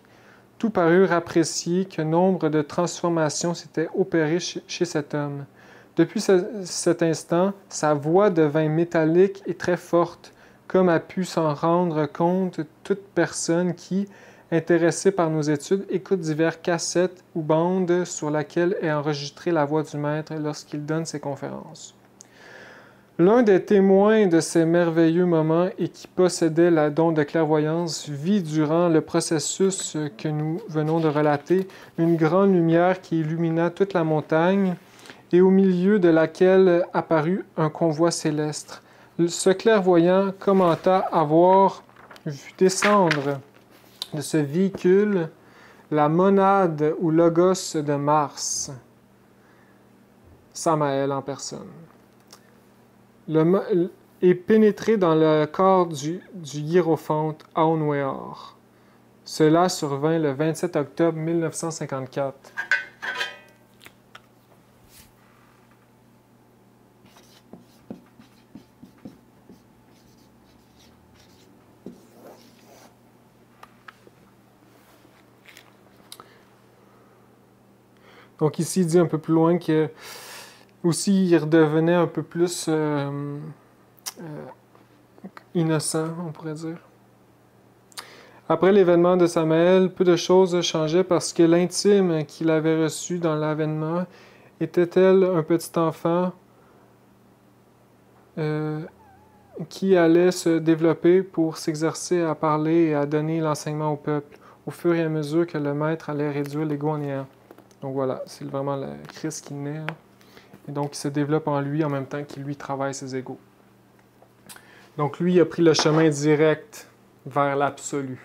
tout parut apprécier que nombre de transformations s'étaient opérées chez cet homme. Depuis cet instant, sa voix devint métallique et très forte, comme a pu s'en rendre compte toute personne qui, intéressée par nos études, écoute divers cassettes ou bandes sur lesquelles est enregistrée la voix du maître lorsqu'il donne ses conférences. L'un des témoins de ces merveilleux moments et qui possédait la don de clairvoyance vit durant le processus que nous venons de relater une grande lumière qui illumina toute la montagne et au milieu de laquelle apparut un convoi céleste. Ce clairvoyant commenta avoir vu descendre de ce véhicule la monade ou logos de Mars, Samael en personne. Et pénétré dans le corps du hiérophante Aunweor. Cela survint le 27 octobre 1954. Donc ici, il dit un peu plus loin que aussi, il redevenait un peu plus innocent, on pourrait dire. Après l'événement de Samael, peu de choses changeaient parce que l'intime qu'il avait reçu dans l'avènement était-elle un petit enfant qui allait se développer pour s'exercer à parler et à donner l'enseignement au peuple, au fur et à mesure que le maître allait réduire l'ego en néant. Donc voilà, c'est vraiment le Christ qui naît. Hein. Et donc, il se développe en lui en même temps qu'il lui travaille ses égos. Donc, lui, il a pris le chemin direct vers l'absolu.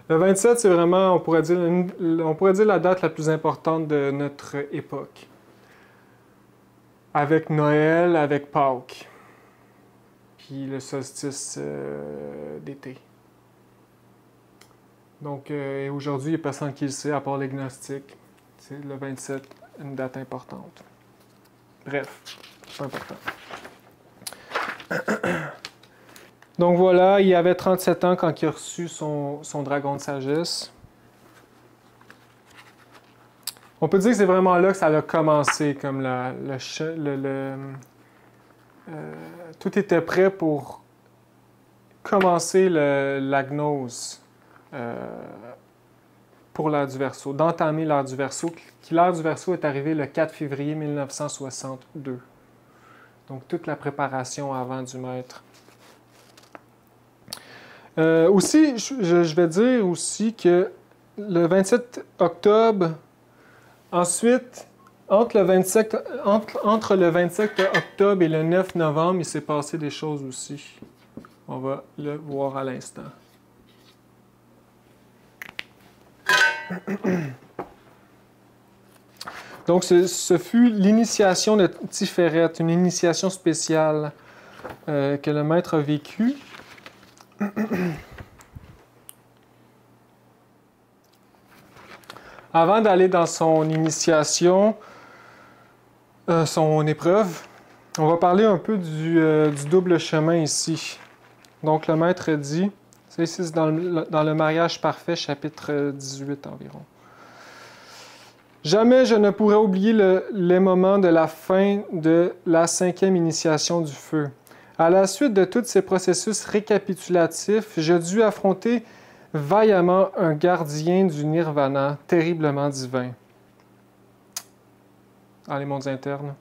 Le 27, c'est vraiment, on pourrait dire la date la plus importante de notre époque. Avec Noël, avec Pâques, puis le solstice d'été. Donc, aujourd'hui, il n'y a personne qui le sait, à part les gnostiques. C'est le 27, une date importante. Bref, c'est important. Donc voilà, il avait 37 ans quand il a reçu son dragon de sagesse. On peut dire que c'est vraiment là que ça a commencé, comme tout était prêt pour commencer la gnose. Pour l'ère du Verseau, d'entamer l'ère du Verseau, qui l'ère du Verseau est arrivée le 4 février 1962. Donc, toute la préparation avant du maître. Aussi, je vais dire aussi que le 27 octobre, ensuite, entre le 27 octobre et le 9 novembre, il s'est passé des choses aussi. On va le voir à l'instant. Donc, ce fut l'initiation de Tiferet, une initiation spéciale que le maître a vécue. Avant d'aller dans son initiation, son épreuve. On va parler un peu du double chemin ici. Donc, le maître dit, ça ici c'est dans le mariage parfait, chapitre 18 environ. Jamais je ne pourrai oublier les moments de la fin de la 5e initiation du feu. À la suite de tous ces processus récapitulatifs, je dus affronter vaillamment un gardien du nirvana terriblement divin. Dans les mondes internes.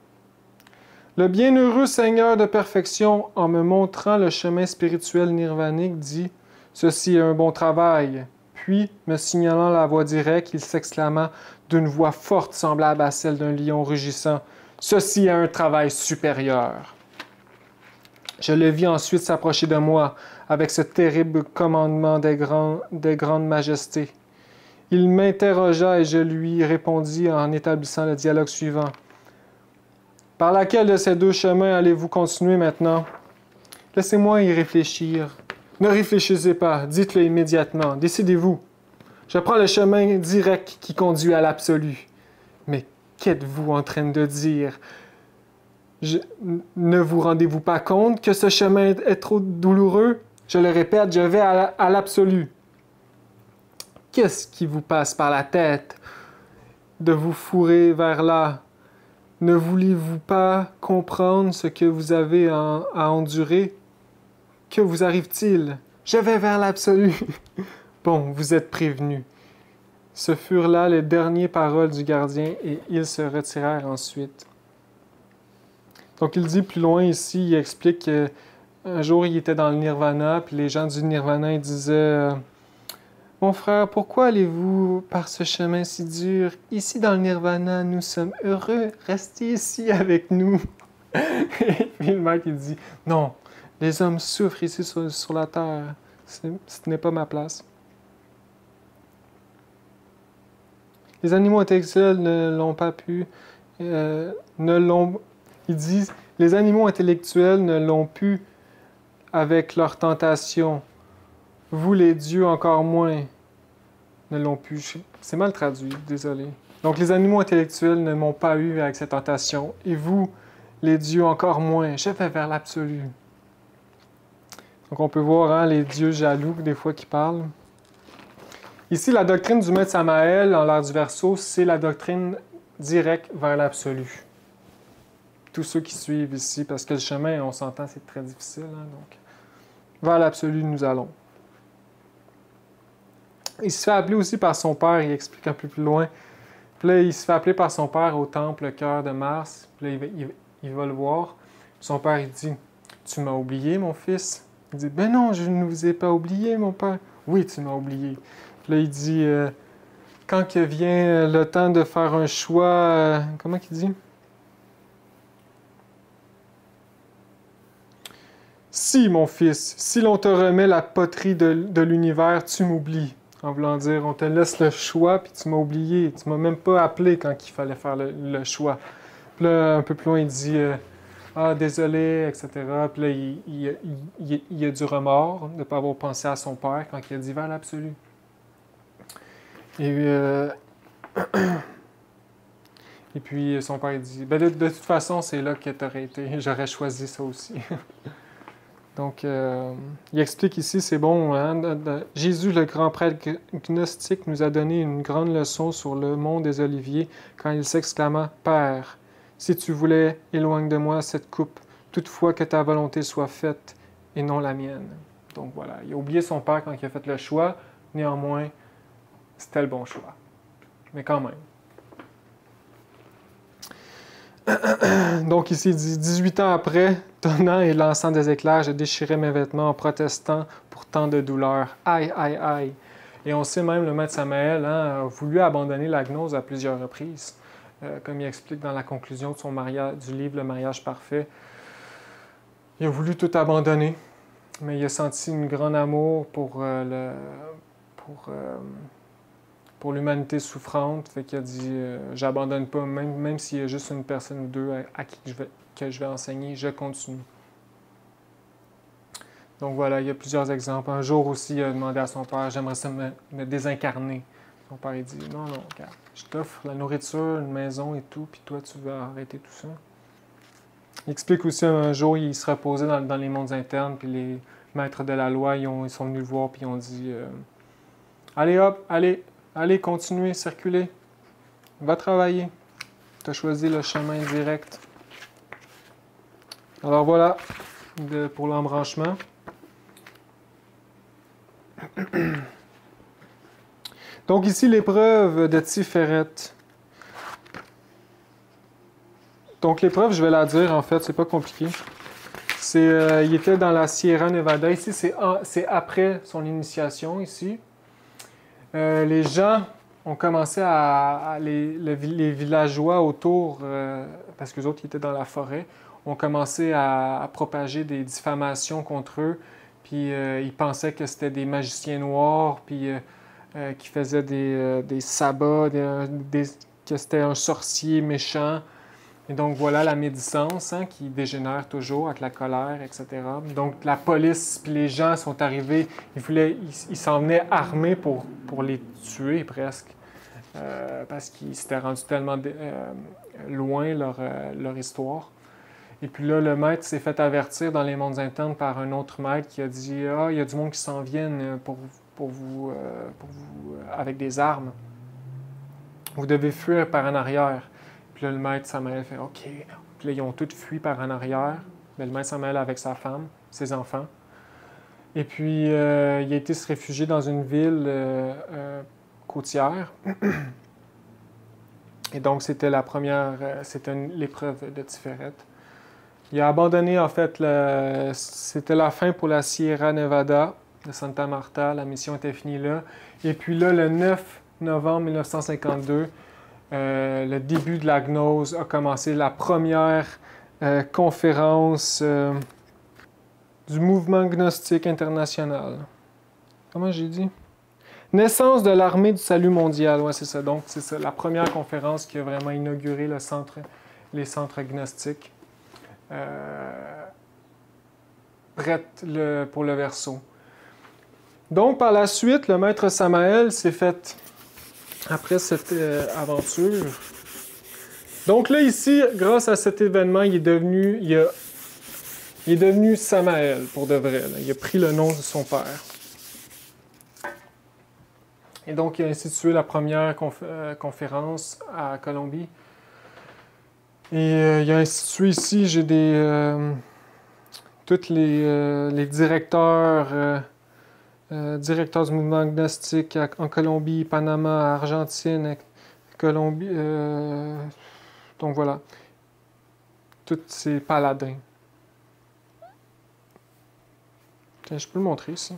Le bienheureux Seigneur de perfection, en me montrant le chemin spirituel nirvanique, dit « Ceci est un bon travail ». Puis, me signalant la voie directe, il s'exclama d'une voix forte semblable à celle d'un lion rugissant « Ceci est un travail supérieur ». Je le vis ensuite s'approcher de moi avec ce terrible commandement des grandes majestés. Il m'interrogea et je lui répondis en établissant le dialogue suivant. « Par laquelle de ces deux chemins allez-vous continuer maintenant? Laissez-moi y réfléchir. Ne réfléchissez pas, dites-le immédiatement. Décidez-vous. Je prends le chemin direct qui conduit à l'absolu. Mais qu'êtes-vous en train de dire? Ne vous rendez-vous pas compte que ce chemin est trop douloureux? Je le répète, je vais à l'absolu. Qu'est-ce qui vous passe par la tête de vous fourrer vers là? Ne voulez-vous pas comprendre ce que vous avez à endurer? Que vous arrive-t-il? Je vais vers l'absolu. Bon, vous êtes prévenus. Ce furent là les dernières paroles du gardien et ils se retirèrent ensuite. Donc il dit plus loin ici, il explique qu'un jour il était dans le nirvana, puis les gens du nirvana ils disaient Mon frère, pourquoi allez-vous par ce chemin si dur? Ici dans le nirvana, nous sommes heureux. Restez ici avec nous. Et puis le maître il dit Non, les hommes souffrent ici sur la terre. Ce n'est pas ma place. Les animaux intellectuels ne l'ont pas pu. Ils disent les animaux intellectuels ne l'ont pu avec leur tentation. Vous, les dieux, encore moins, ne l'ont pu. C'est mal traduit, désolé. Donc, les animaux intellectuels ne m'ont pas eu avec cette tentation. Et vous, les dieux, encore moins. Je vais vers l'absolu. Donc, on peut voir hein, les dieux jaloux, des fois, qui parlent. Ici, la doctrine du maître Samael, en l'ère du Verseau, c'est la doctrine directe vers l'absolu. Tous ceux qui suivent ici, parce que le chemin, on s'entend, c'est très difficile. Hein, donc, vers l'absolu, nous allons. Il se fait appeler aussi par son père, il explique un peu plus loin. Puis là, il se fait appeler par son père au temple, le cœur de Mars. Puis là, il va le voir. Puis son père, il dit « Tu m'as oublié, mon fils? » Il dit « Ben non, je ne vous ai pas oublié, mon père. »« Oui, tu m'as oublié. » Puis là, il dit « Quand que vient le temps de faire un choix... comment qu'il dit? Si, mon fils, si l'on te remet la poterie de l'univers, tu m'oublies. » En voulant dire, on te laisse le choix, puis tu m'as oublié. Tu m'as même pas appelé quand il fallait faire le choix. Puis là, un peu plus loin, il dit ah, désolé, etc. Puis là, il a du remords de ne pas avoir pensé à son père quand il a dit vers l'absolu. Et puis, son père, il dit ben, de toute façon, c'est là que tu aurais été. J'aurais choisi ça aussi. Donc, il explique ici, c'est bon, hein, Jésus, le grand prêtre gnostique, nous a donné une grande leçon sur le mont des Oliviers quand il s'exclama « Père, si tu voulais, éloigne de moi cette coupe, toutefois que ta volonté soit faite et non la mienne. » Donc voilà, il a oublié son père quand il a fait le choix, néanmoins, c'était le bon choix. Mais quand même. Donc ici, il dit 18 ans après, tonnant et lançant des éclairs, je déchirais mes vêtements en protestant pour tant de douleur. Aïe, aïe, aïe. Et on sait même, le maître Samael a voulu abandonner la gnose à plusieurs reprises. Comme il explique dans la conclusion de son du livre Le mariage parfait. Il a voulu tout abandonner, mais il a senti un grand amour pour l'humanité souffrante, fait qu'il a dit j'abandonne pas, même s'il y a juste une personne ou deux à qui je vais enseigner, je continue. Donc voilà, il y a plusieurs exemples. Un jour aussi, il a demandé à son père j'aimerais ça me désincarner. Ton père, il dit, non, non, regarde, je t'offre la nourriture, une maison et tout, puis toi, tu vas arrêter tout ça. Il explique aussi un jour, il se reposait dans les mondes internes, puis les maîtres de la loi, ils sont venus le voir, puis ils ont dit, allez hop, allez, continuez, circulez, va travailler. Tu as choisi le chemin direct. Alors voilà, pour l'embranchement. Donc ici, l'épreuve de Tiferet. Donc l'épreuve, je vais la dire en fait, c'est pas compliqué. Il était dans la Sierra Nevada. Ici, c'est après son initiation ici. Les gens ont commencé les villageois autour, parce qu'eux autres, ils étaient dans la forêt, ont commencé à propager des diffamations contre eux. Puis ils pensaient que c'était des magiciens noirs, puis qui faisaient des sabbats, que c'était un sorcier méchant. Et donc voilà la médisance qui dégénère toujours avec la colère, etc. Donc la police puis les gens sont arrivés, ils s'en venaient armés pour les tuer presque, parce qu'ils s'étaient rendus tellement loin leur histoire. Et puis là, le maître s'est fait avertir dans les mondes internes par un autre maître qui a dit « Ah, il y a du monde qui s'en viennent pour vous avec des armes. Vous devez fuir par en arrière. » Puis là, le maître Samael fait « OK. » Puis là, ils ont tous fui par en arrière. Mais le maître Samael avec sa femme, ses enfants. Et puis, il a été se réfugier dans une ville côtière. Et donc, c'était l'épreuve de Tiferet. Il a abandonné, en fait, c'était la fin pour la Sierra Nevada de Santa Marta. La mission était finie là. Et puis là, le 9 novembre 1952, le début de la gnose a commencé, la première conférence du mouvement gnostique international. Comment j'ai dit? Naissance de l'armée du salut mondial. Oui, c'est ça. Donc, c'est ça, la première conférence qui a vraiment inauguré les centres gnostiques. Prête pour le verseau. Donc, par la suite, le maître Samael s'est fait, après cette aventure. Donc là, ici, grâce à cet événement, il est devenu Samael, pour de vrai. Là. Il a pris le nom de son père. Et donc, il a institué la première conférence à Colombie. Et il a institué ici, j'ai tous les directeurs du mouvement gnostique en Colombie, Panama, Argentine, Colombie. Donc voilà, tous ces paladins. Tiens, je peux le montrer ici.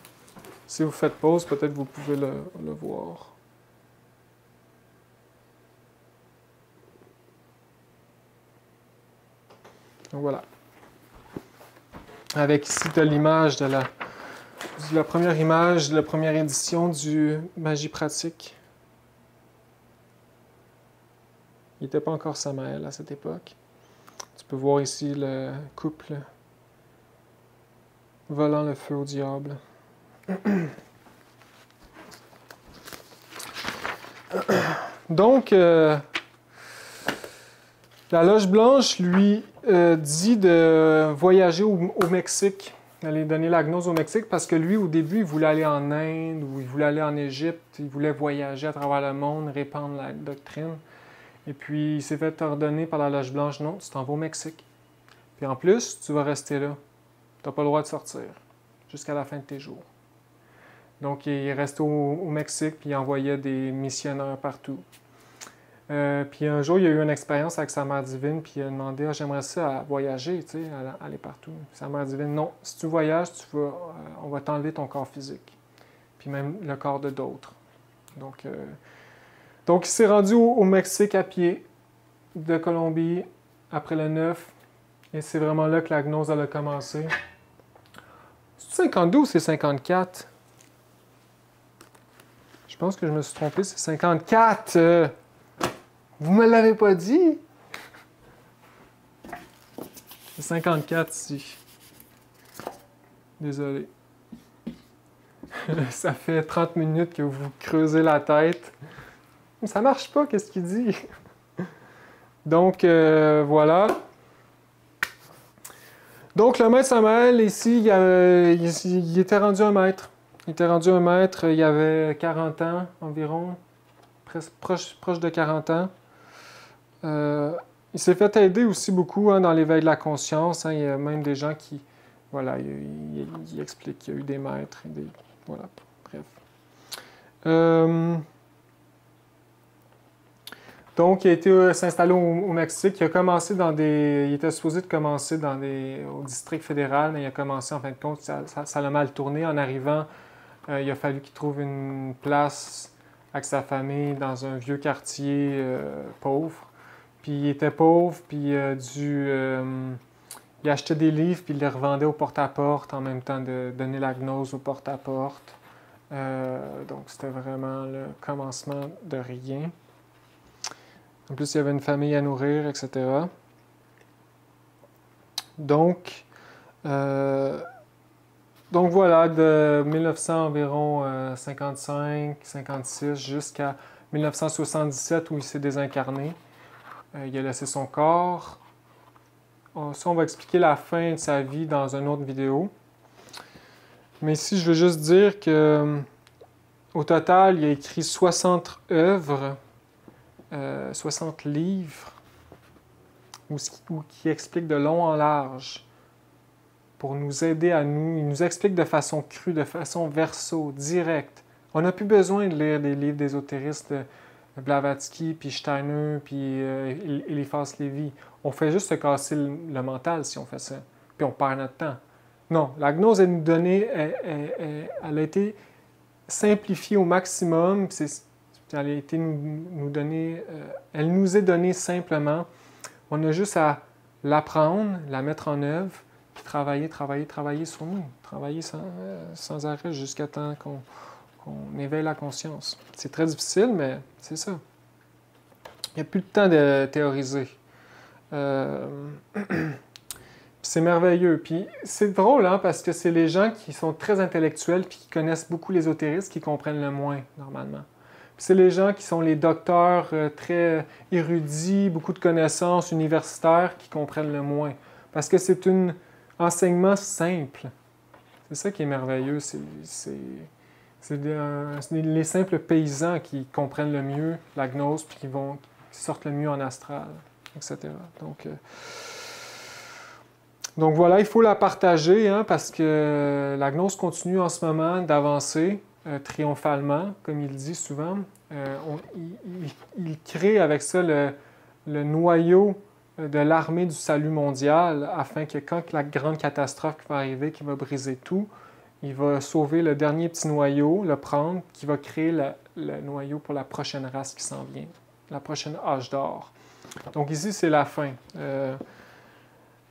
Si vous faites pause, peut-être vous pouvez le voir. Donc voilà. Avec ici, tu as l'image de la première image de la première édition du Magie pratique. Il n'était pas encore Samael à cette époque. Tu peux voir ici le couple volant le feu au diable. Donc, la Loge Blanche lui dit de voyager au Mexique, d'aller donner la gnose au Mexique, parce que lui, au début, il voulait aller en Inde ou il voulait aller en Égypte, il voulait voyager à travers le monde, répandre la doctrine. Et puis, il s'est fait ordonner par la Loge Blanche, non, tu t'en vas au Mexique. Puis en plus, tu vas rester là. Tu n'as pas le droit de sortir jusqu'à la fin de tes jours. Donc, il est resté au Mexique, puis il envoyait des missionnaires partout. Puis un jour, il a eu une expérience avec sa mère divine, puis il a demandé « Ah, j'aimerais ça voyager, tu sais, aller partout. » Puis sa mère divine « Non, si tu voyages, on va t'enlever ton corps physique, puis même le corps de d'autres. » Donc, il s'est rendu au Mexique à pied, de Colombie, après le 9, et c'est vraiment là que la gnose a commencé. C'est 52 ou c'est 54? Je pense que je me suis trompé, c'est 54! Vous me l'avez pas dit? C'est 54 ici. Désolé. Ça fait 30 minutes que vous creusez la tête. Ça marche pas, qu'est-ce qu'il dit? Donc, voilà. Donc, le maître Samael, ici, il était rendu un maître. Il était rendu un maître, il avait 40 ans environ, proche de 40 ans. Il s'est fait aider aussi beaucoup dans l'éveil de la conscience. Hein. Il y a même des gens qui... Voilà, il explique qu'il y a eu des maîtres. Voilà, bref. Donc, il a été s'installer au Mexique. Il a commencé il était supposé de commencer au district fédéral, mais il a commencé, en fin de compte, ça l'a mal tourné. En arrivant, il a fallu qu'il trouve une place avec sa famille dans un vieux quartier pauvre. Puis il était pauvre, puis il achetait des livres, puis il les revendait au porte-à-porte en même temps de donner la gnose au porte-à-porte. Donc, c'était vraiment le commencement de rien. En plus, il y avait une famille à nourrir, etc. Donc voilà, de 1900 environ 55, 56 jusqu'à 1977 où il s'est désincarné. Il a laissé son corps. Ça, on va expliquer la fin de sa vie dans une autre vidéo. Mais ici, je veux juste dire que au total, il a écrit 60 œuvres, 60 livres, qui expliquent de long en large pour nous aider il nous explique de façon crue, de façon verso, directe. On n'a plus besoin de lire des livres d'ésotéristes de Blavatsky, puis Steiner, puis Eliphas Lévy. On fait juste se casser le mental si on fait ça. Puis on perd notre temps. Non, la gnose, elle a été simplifiée au maximum. Elle a été elle nous est donnée simplement. On a juste à l'apprendre, la mettre en œuvre, puis travailler sur nous. Travailler sans arrêt jusqu'à temps qu'on éveille la conscience. C'est très difficile, mais c'est ça. Il n'y a plus de temps de théoriser. C'est merveilleux. Puis c'est drôle, hein, parce que c'est les gens qui sont très intellectuels puis qui connaissent beaucoup l'ésotérisme qui comprennent le moins, normalement. Puis c'est les gens qui sont les docteurs très érudits, beaucoup de connaissances universitaires qui comprennent le moins. Parce que c'est un enseignement simple. C'est ça qui est merveilleux. C'est les simples paysans qui comprennent le mieux la gnose puis qui sortent le mieux en astral, etc. Donc voilà, il faut la partager hein, parce que la gnose continue en ce moment d'avancer triomphalement, comme il dit souvent. Il crée avec ça le noyau de l'armée du salut mondial afin que quand la grande catastrophe va arriver, qui va briser tout, il va sauver le dernier petit noyau, le prendre, qui va créer le noyau pour la prochaine race qui s'en vient, la prochaine âge d'or. Donc ici, c'est la fin.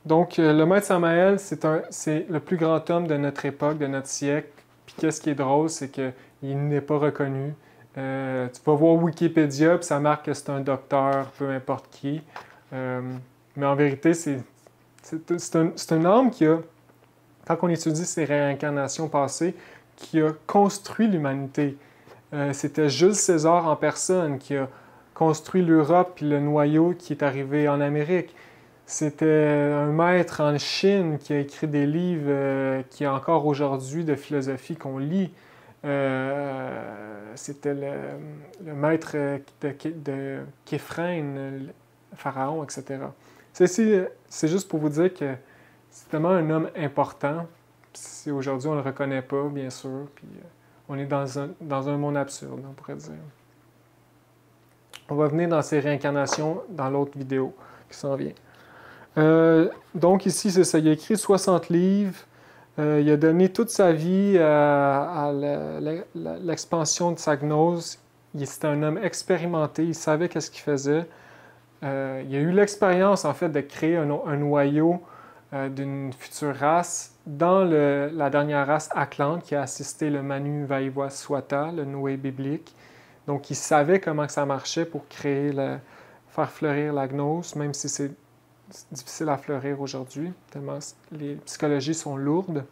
Donc, le maître Samael, c'est le plus grand homme de notre époque, de notre siècle. Puis qu'est-ce qui est drôle, c'est qu'il n'est pas reconnu. Tu vas voir Wikipédia, puis ça marque que c'est un docteur, peu importe qui. Mais en vérité, c'est un homme qui a, quand on étudie ses réincarnations passées, qui a construit l'humanité. C'était Jules César en personne qui a construit l'Europe puis le noyau qui est arrivé en Amérique. C'était un maître en Chine qui a écrit des livres qui encore aujourd'hui de philosophie qu'on lit. C'était le maître de Képhren, le pharaon, etc. C'est juste pour vous dire que c'est tellement un homme important. Aujourd'hui, on ne le reconnaît pas, bien sûr. Puis, on est dans un monde absurde, on pourrait dire. On va venir dans ces réincarnations dans l'autre vidéo qui s'en vient. Donc ici, c'est ça. Il a écrit 60 livres. Il a donné toute sa vie à l'expansion de sa gnose. C'était un homme expérimenté. Il savait qu'est-ce qu'il faisait. Il a eu l'expérience, en fait, de créer un noyau d'une future race dans la dernière race Atlante qui a assisté le Manu Vaivaswata, le Noé biblique. Donc, il savait comment ça marchait pour faire fleurir la gnose, même si c'est difficile à fleurir aujourd'hui, tellement les psychologies sont lourdes.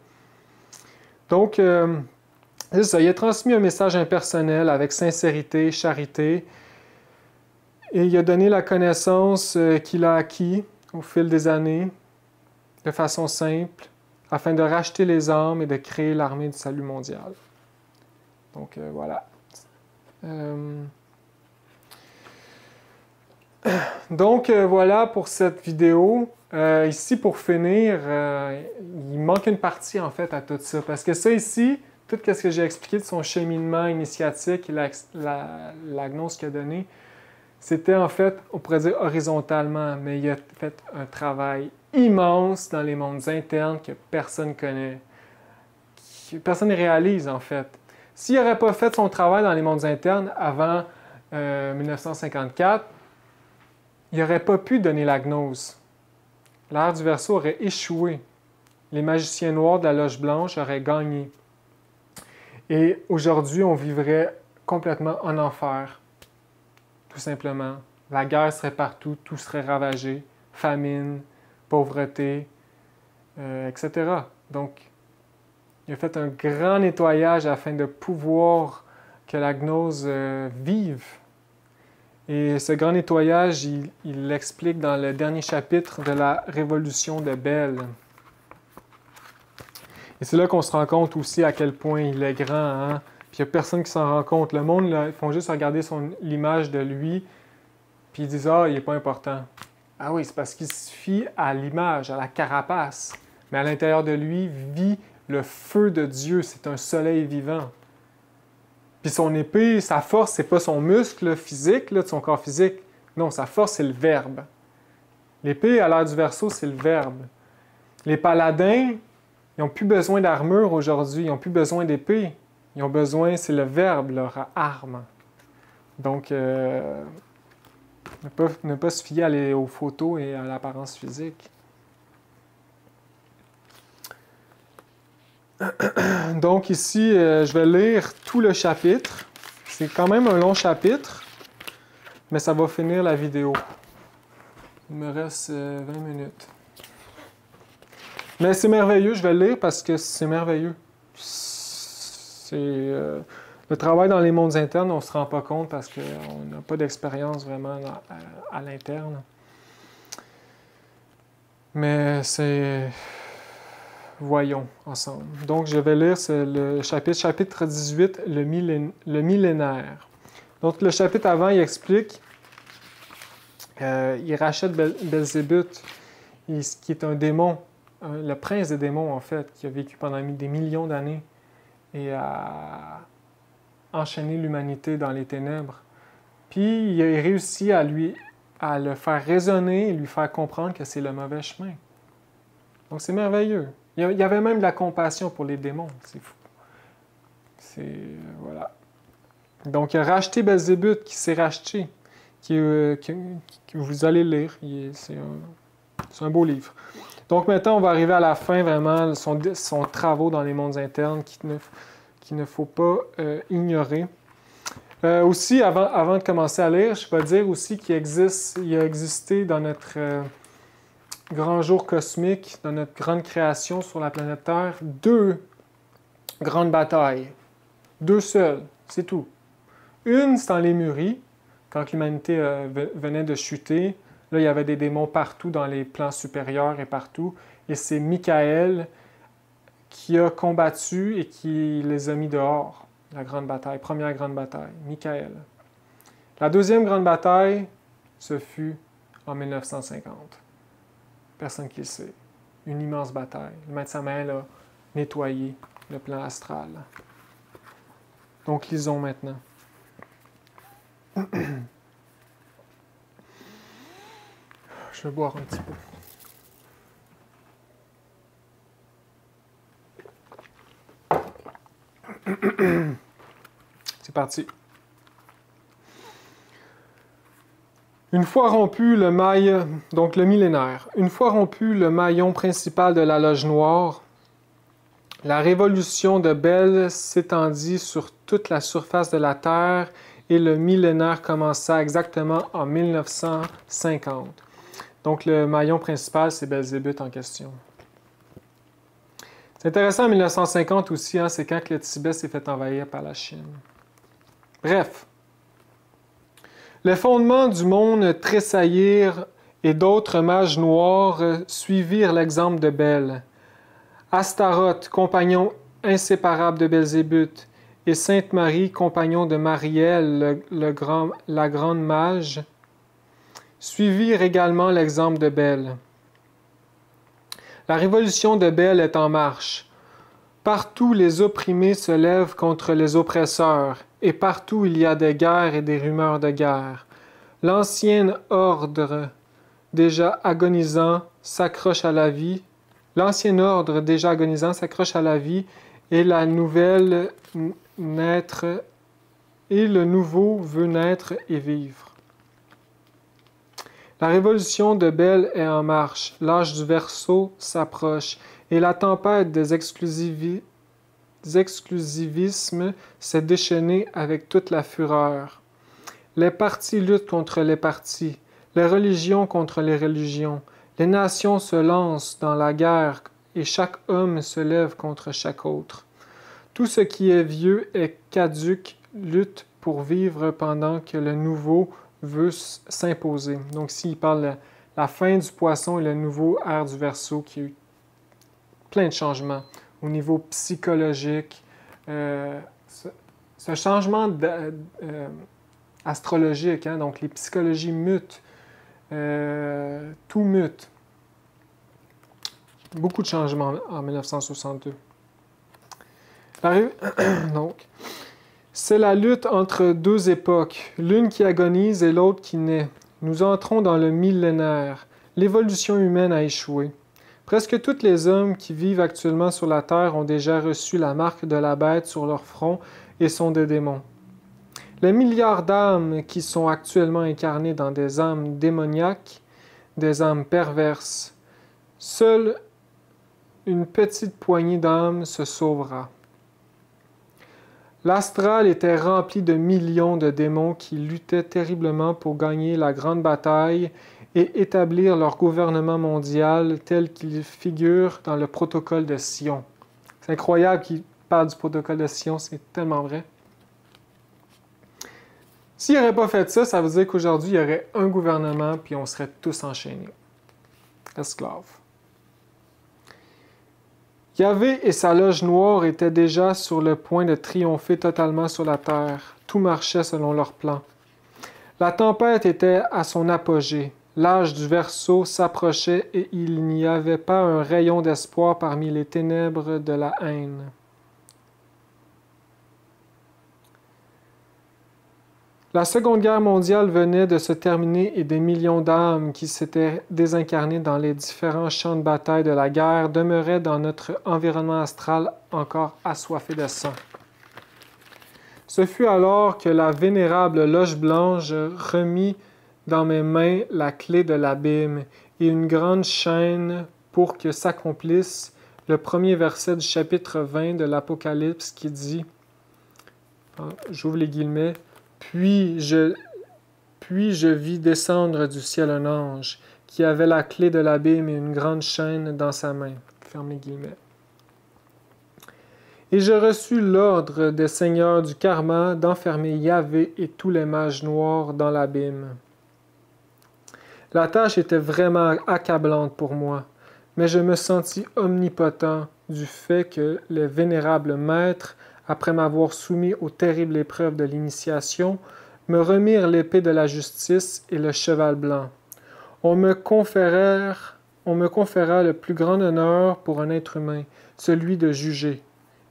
Donc, c'est ça, il a transmis un message impersonnel avec sincérité, charité. Et il a donné la connaissance qu'il a acquis au fil des années, de façon simple, afin de racheter les âmes et de créer l'armée du salut mondial. Donc voilà. Donc voilà pour cette vidéo. Ici, pour finir, il manque une partie en fait à tout ça. Parce que ça ici, tout ce que j'ai expliqué de son cheminement initiatique et la gnose qu'il a donnée, c'était en fait, on pourrait dire horizontalement, mais il a fait un travail immense dans les mondes internes que personne ne connaît, que personne ne réalise en fait. S'il n'aurait pas fait son travail dans les mondes internes avant 1954, il n'aurait pas pu donner la gnose. L'ère du Verseau aurait échoué. Les magiciens noirs de la Loge Blanche auraient gagné. Et aujourd'hui, on vivrait complètement en enfer. Tout simplement. La guerre serait partout, tout serait ravagé, famine, pauvreté, etc. Donc, il a fait un grand nettoyage afin de pouvoir que la gnose vive. Et ce grand nettoyage, il l'explique dans le dernier chapitre de la Révolution de Belle. Et c'est là qu'on se rend compte aussi à quel point il est grand, hein? Puis il n'y a personne qui s'en rend compte. Le monde, là, ils font juste regarder l'image de lui, puis ils disent « Ah, il n'est pas important. » Ah oui, c'est parce qu'il se fie à l'image, à la carapace. Mais à l'intérieur de lui vit le feu de Dieu. C'est un soleil vivant. Puis son épée, sa force, c'est pas son muscle physique, là, de son corps physique. Non, sa force, c'est le Verbe. L'épée, à l'ère du Verseau, c'est le Verbe. Les paladins, ils n'ont plus besoin d'armure aujourd'hui, ils n'ont plus besoin d'épée. Ils ont besoin, c'est le Verbe, leur arme. Donc, ne pas se fier aux photos et à l'apparence physique. Donc ici, je vais lire tout le chapitre. C'est quand même un long chapitre, mais ça va finir la vidéo. Il me reste 20 minutes. Mais c'est merveilleux, je vais le lire parce que c'est merveilleux. C'est le travail dans les mondes internes, on ne se rend pas compte parce qu'on n'a pas d'expérience vraiment à l'interne. Mais c'est... Voyons ensemble. Donc, je vais lire le chapitre 18, le millénaire. Donc, le chapitre avant, il explique, il rachète Belzébuth, qui est un démon, le prince des démons, en fait, qui a vécu pendant des millions d'années et a enchaîné l'humanité dans les ténèbres. Puis, il a réussi à le faire raisonner et lui faire comprendre que c'est le mauvais chemin. Donc, c'est merveilleux. Il y avait même de la compassion pour les démons. C'est fou. Voilà. Donc, il a racheté Belzébuth, qui s'est racheté, que vous allez lire. C'est un beau livre. Donc, maintenant, on va arriver à la fin, vraiment, son travaux dans les mondes internes qu'il ne faut pas ignorer. Aussi, avant de commencer à lire, je vais dire aussi qu'il a existé dans notre... grand jour cosmique, dans notre grande création sur la planète Terre, 2 grandes batailles. 2 seules, c'est tout. Une, c'est en Lémurie, quand l'humanité venait de chuter. Là, il y avait des démons partout dans les plans supérieurs et partout. Et c'est Michael qui a combattu et qui les a mis dehors. La grande bataille, première grande bataille, Michael. La deuxième grande bataille, ce fut en 1950. Personne qui le sait. Une immense bataille. Le maître Samael a nettoyé le plan astral. Donc, lisons maintenant. Je vais boire un petit peu. C'est parti. Une fois rompu le millénaire, une fois rompu le maillon principal de la Loge Noire, la révolution de Belle s'étendit sur toute la surface de la Terre et le millénaire commença exactement en 1950. Donc le maillon principal, c'est Belzébuth en question. C'est intéressant en 1950 aussi, hein, c'est quand le Tibet s'est fait envahir par la Chine. Bref. Les fondements du monde tressaillirent et d'autres mages noirs suivirent l'exemple de Bel. Astaroth, compagnon inséparable de Belzébuth, et Sainte Marie, compagnon de Marielle, la grande mage, suivirent également l'exemple de Bel. La révolution de Bel est en marche. Partout les opprimés se lèvent contre les oppresseurs, et partout il y a des guerres et des rumeurs de guerre. L'ancien ordre déjà agonisant s'accroche à la vie. L'ancien ordre déjà agonisant s'accroche à la vie, et la nouvelle naître, et le nouveau veut naître et vivre. La révolution de Bel est en marche, l'âge du Verseau s'approche, et la tempête des exclusivismes s'est déchaînée avec toute la fureur. Les partis luttent contre les partis, les religions contre les religions, les nations se lancent dans la guerre, et chaque homme se lève contre chaque autre. Tout ce qui est vieux et caduc lutte pour vivre pendant que le nouveau veut s'imposer. Donc ici, il parle de la fin du poisson et le nouveau ère du Verseau qui a eu plein de changements au niveau psychologique. Ce changement astrologique, hein, donc les psychologies mutent, tout mute. Beaucoup de changements en 1962. Donc, c'est la lutte entre deux époques, l'une qui agonise et l'autre qui naît. Nous entrons dans le millénaire. L'évolution humaine a échoué. Presque tous les hommes qui vivent actuellement sur la Terre ont déjà reçu la marque de la bête sur leur front et sont des démons. Les milliards d'âmes qui sont actuellement incarnées dans des âmes démoniaques, des âmes perverses, seule une petite poignée d'âmes se sauvera. L'astral était rempli de millions de démons qui luttaient terriblement pour gagner la grande bataille et établir leur gouvernement mondial tel qu'il figure dans le protocole de Sion. C'est incroyable qu'il parle du protocole de Sion, c'est tellement vrai. S'il n'aurait pas fait ça, ça veut dire qu'aujourd'hui, il y aurait un gouvernement puis on serait tous enchaînés. Esclaves. Yahvé et sa loge noire étaient déjà sur le point de triompher totalement sur la terre. Tout marchait selon leur plan. La tempête était à son apogée. L'âge du Verseau s'approchait et il n'y avait pas un rayon d'espoir parmi les ténèbres de la haine. La Seconde Guerre mondiale venait de se terminer et des millions d'âmes qui s'étaient désincarnées dans les différents champs de bataille de la guerre demeuraient dans notre environnement astral encore assoiffés de sang. Ce fut alors que la vénérable Loge Blanche remit dans mes mains la clé de l'abîme et une grande chaîne pour que s'accomplisse le premier verset du chapitre 20 de l'Apocalypse qui dit, j'ouvre les guillemets, Puis je vis descendre du ciel un ange qui avait la clé de l'abîme et une grande chaîne dans sa main. Ferme les guillemets. Et je reçus l'ordre des seigneurs du karma d'enfermer Yahvé et tous les mages noirs dans l'abîme. La tâche était vraiment accablante pour moi, mais je me sentis omnipotent du fait que les vénérables maîtres, après m'avoir soumis aux terribles épreuves de l'initiation, me remirent l'épée de la justice et le cheval blanc. On me conféra le plus grand honneur pour un être humain, celui de juger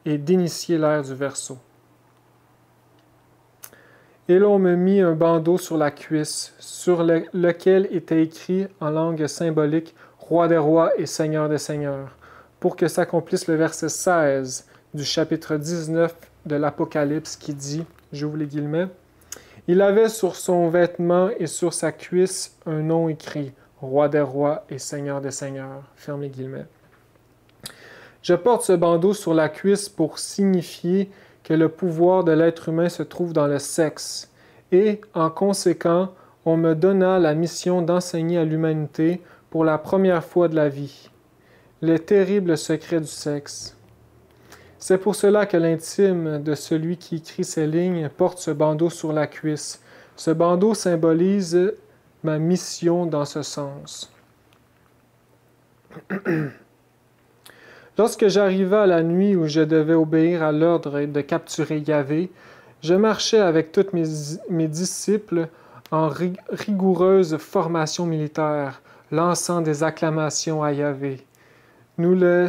et d'initier l'ère du Verseau. Et l'on me mit un bandeau sur la cuisse, sur lequel était écrit en langue symbolique « Roi des rois et Seigneur des seigneurs », pour que s'accomplisse le verset 16 du chapitre 19 de l'Apocalypse qui dit, j'ouvre les guillemets, « Il avait sur son vêtement et sur sa cuisse un nom écrit, Roi des rois et Seigneur des seigneurs. » Ferme les guillemets. Je porte ce bandeau sur la cuisse pour signifier que le pouvoir de l'être humain se trouve dans le sexe, et, en conséquent, on me donna la mission d'enseigner à l'humanité, pour la première fois de la vie, les terribles secrets du sexe. C'est pour cela que l'intime de celui qui écrit ces lignes porte ce bandeau sur la cuisse, Ce bandeau symbolise ma mission dans ce sens. Lorsque j'arrivais à la nuit où je devais obéir à l'ordre de capturer Yahvé, je marchais avec tous mes disciples en rigoureuse formation militaire, lançant des acclamations à Yahvé. Nous le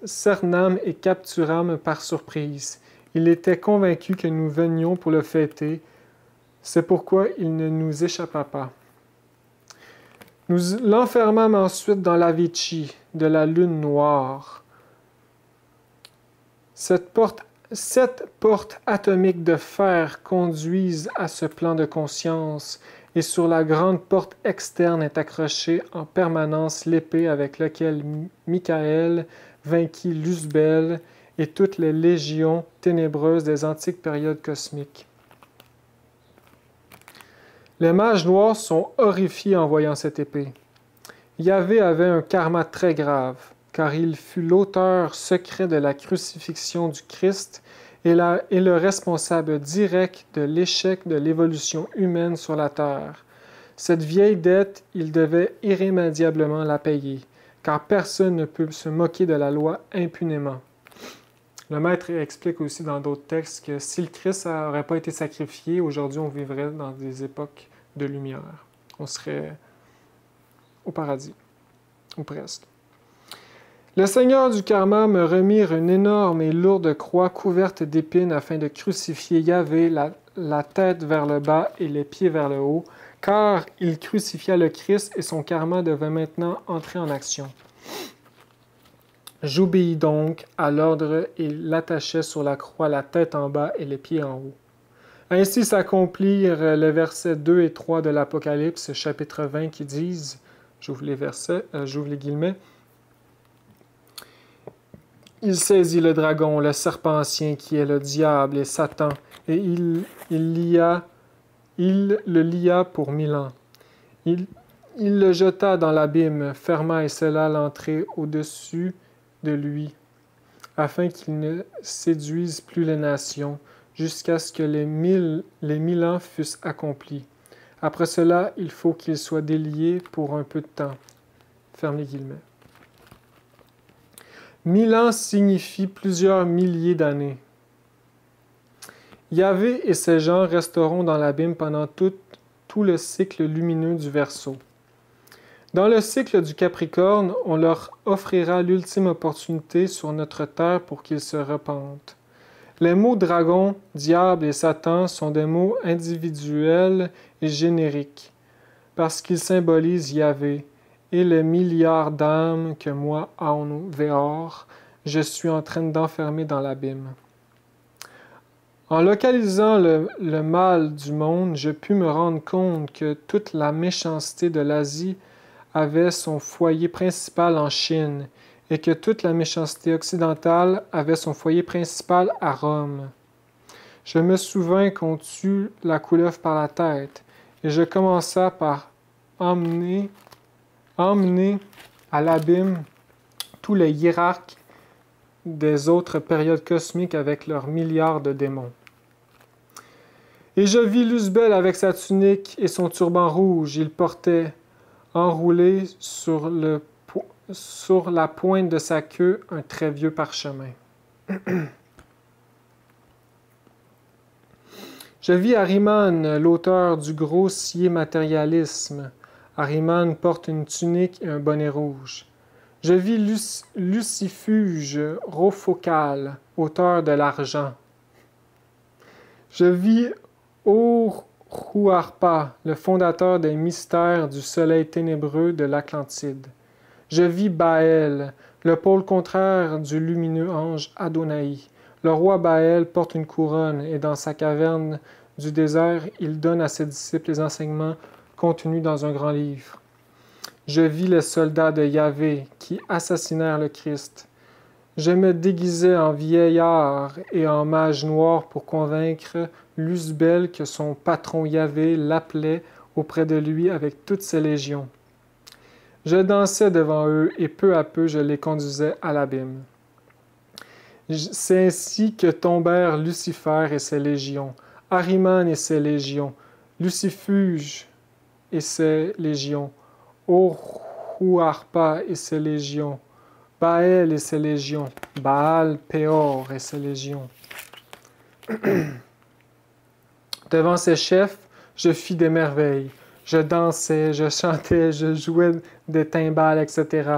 cernâmes et capturâmes par surprise. Il était convaincu que nous venions pour le fêter. C'est pourquoi il ne nous échappa pas. Nous l'enfermâmes ensuite dans l'Avicii de la lune noire. Sept portes atomiques de fer conduisent à ce plan de conscience, et sur la grande porte externe est accrochée en permanence l'épée avec laquelle Michael vainquit Luzbel et toutes les légions ténébreuses des antiques périodes cosmiques. Les mages noirs sont horrifiés en voyant cette épée. Yahvé avait un karma très grave, car il fut l'auteur secret de la crucifixion du Christ et le responsable direct de l'échec de l'évolution humaine sur la Terre. Cette vieille dette, il devait irrémédiablement la payer, car personne ne peut se moquer de la loi impunément. Le maître explique aussi dans d'autres textes que si le Christ n'aurait pas été sacrifié, aujourd'hui on vivrait dans des époques de lumière. On serait au paradis, ou presque. Le Seigneur du Karma me remit une énorme et lourde croix couverte d'épines afin de crucifier Yahvé, la tête vers le bas et les pieds vers le haut, car il crucifia le Christ et son karma devait maintenant entrer en action. J'obéis donc à l'ordre et l'attachai sur la croix la tête en bas et les pieds en haut. Ainsi s'accomplirent les versets 2 et 3 de l'Apocalypse, chapitre 20, qui disent, j'ouvre les guillemets, « Il saisit le dragon, le serpent ancien qui est le diable et Satan, et il le lia pour 1000 ans. Il le jeta dans l'abîme, ferma et scella l'entrée au-dessus de lui, afin qu'il ne séduise plus les nations, jusqu'à ce que les 1000 ans fussent accomplis. Après cela, il faut qu'il soit délié pour un peu de temps. » Ferme les guillemets. 1000 ans signifie plusieurs milliers d'années. Yahvé et ses gens resteront dans l'abîme pendant tout le cycle lumineux du Verseau. Dans le cycle du Capricorne, on leur offrira l'ultime opportunité sur notre terre pour qu'ils se repentent. Les mots dragon, diable et Satan sont des mots individuels et génériques, parce qu'ils symbolisent Yahvé et les milliards d'âmes que moi, Aun Veor, je suis en train d'enfermer dans l'abîme. En localisant le mal du monde, je pus me rendre compte que toute la méchanceté de l'Asie avait son foyer principal en Chine et que toute la méchanceté occidentale avait son foyer principal à Rome. Je me souvins qu'on tue la couleuvre par la tête et je commença par emmener à l'abîme tous les hiérarques des autres périodes cosmiques avec leurs milliards de démons. Et je vis Luzbel avec sa tunique et son turban rouge. Il portait, enroulé sur la pointe de sa queue, un très vieux parchemin. Je vis Ahriman, l'auteur du grossier matérialisme. Ahriman porte une tunique et un bonnet rouge. Je vis Lucifuge Rofocal, auteur de l'argent. Je vis Oruarpa, le fondateur des mystères du soleil ténébreux de l'Atlantide. Je vis Baël, le pôle contraire du lumineux ange Adonai. Le roi Baël porte une couronne et dans sa caverne du désert, il donne à ses disciples les enseignements contenus dans un grand livre. Je vis les soldats de Yahvé qui assassinèrent le Christ. Je me déguisais en vieillard et en mage noir pour convaincre Luzbel que son patron Yahvé l'appelait auprès de lui avec toutes ses légions. Je dansais devant eux et peu à peu je les conduisais à l'abîme. C'est ainsi que tombèrent Lucifer et ses légions, Ahriman et ses légions, Lucifuge et ses légions, Oruarpa et ses légions, Baal et ses légions, Baal Péor et ses légions. Devant ses chefs, je fis des merveilles. Je dansais, je chantais, je jouais des timbales, etc.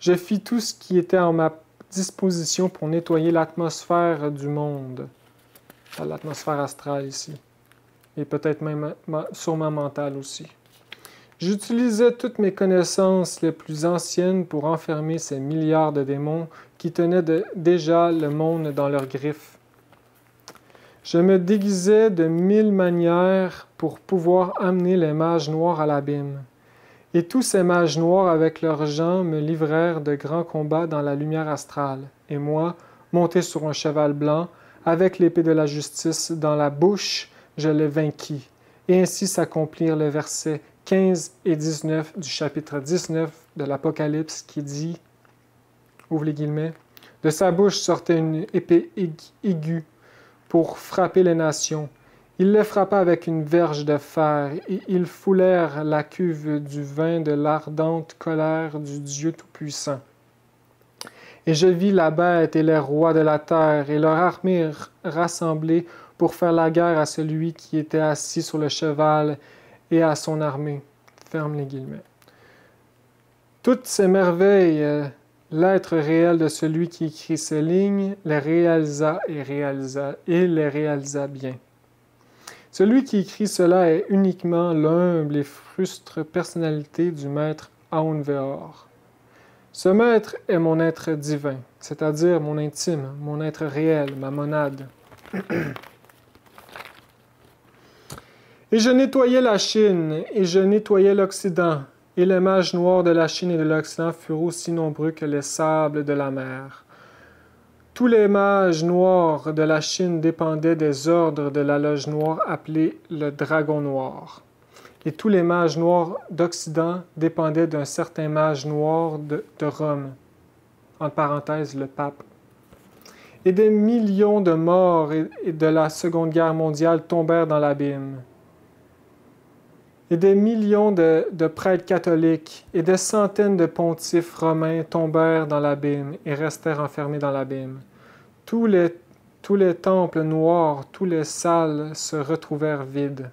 Je fis tout ce qui était en ma disposition pour nettoyer l'atmosphère du monde. L'atmosphère astrale ici. Et peut-être même sûrement mentale aussi. J'utilisais toutes mes connaissances les plus anciennes pour enfermer ces milliards de démons qui tenaient déjà le monde dans leurs griffes. Je me déguisais de 1000 manières pour pouvoir amener les mages noirs à l'abîme. Et tous ces mages noirs avec leurs gens me livrèrent de grands combats dans la lumière astrale. Et moi, monté sur un cheval blanc, avec l'épée de la justice dans la bouche, je les vainquis. Et ainsi s'accomplirent les versets 15 et 19 du chapitre 19 de l'Apocalypse qui dit, ouvre les guillemets, « De sa bouche sortait une épée aiguë pour frapper les nations. Il les frappa avec une verge de fer, et ils foulèrent la cuve du vin de l'ardente colère du Dieu Tout-Puissant. Et je vis la bête et les rois de la terre et leur armée rassemblée pour faire la guerre à celui qui était assis sur le cheval et à son armée. » Ferme les guillemets. Toutes ces merveilles, l'être réel de celui qui écrit ces lignes les réalisa et les réalisa bien. Celui qui écrit cela est uniquement l'humble et frustre personnalité du maître Aounveor. Ce maître est mon être divin, c'est-à-dire mon intime, mon être réel, ma monade. Et je nettoyais la Chine, et je nettoyais l'Occident, et les mages noirs de la Chine et de l'Occident furent aussi nombreux que les sables de la mer. Tous les mages noirs de la Chine dépendaient des ordres de la loge noire appelée le Dragon Noir. Et tous les mages noirs d'Occident dépendaient d'un certain mage noir de Rome, entre parenthèses le pape. Et des millions de morts et de la Seconde Guerre mondiale tombèrent dans l'abîme. Et des millions de prêtres catholiques et des centaines de pontifes romains tombèrent dans l'abîme et restèrent enfermés dans l'abîme. Tous les temples noirs, tous les salles se retrouvèrent vides.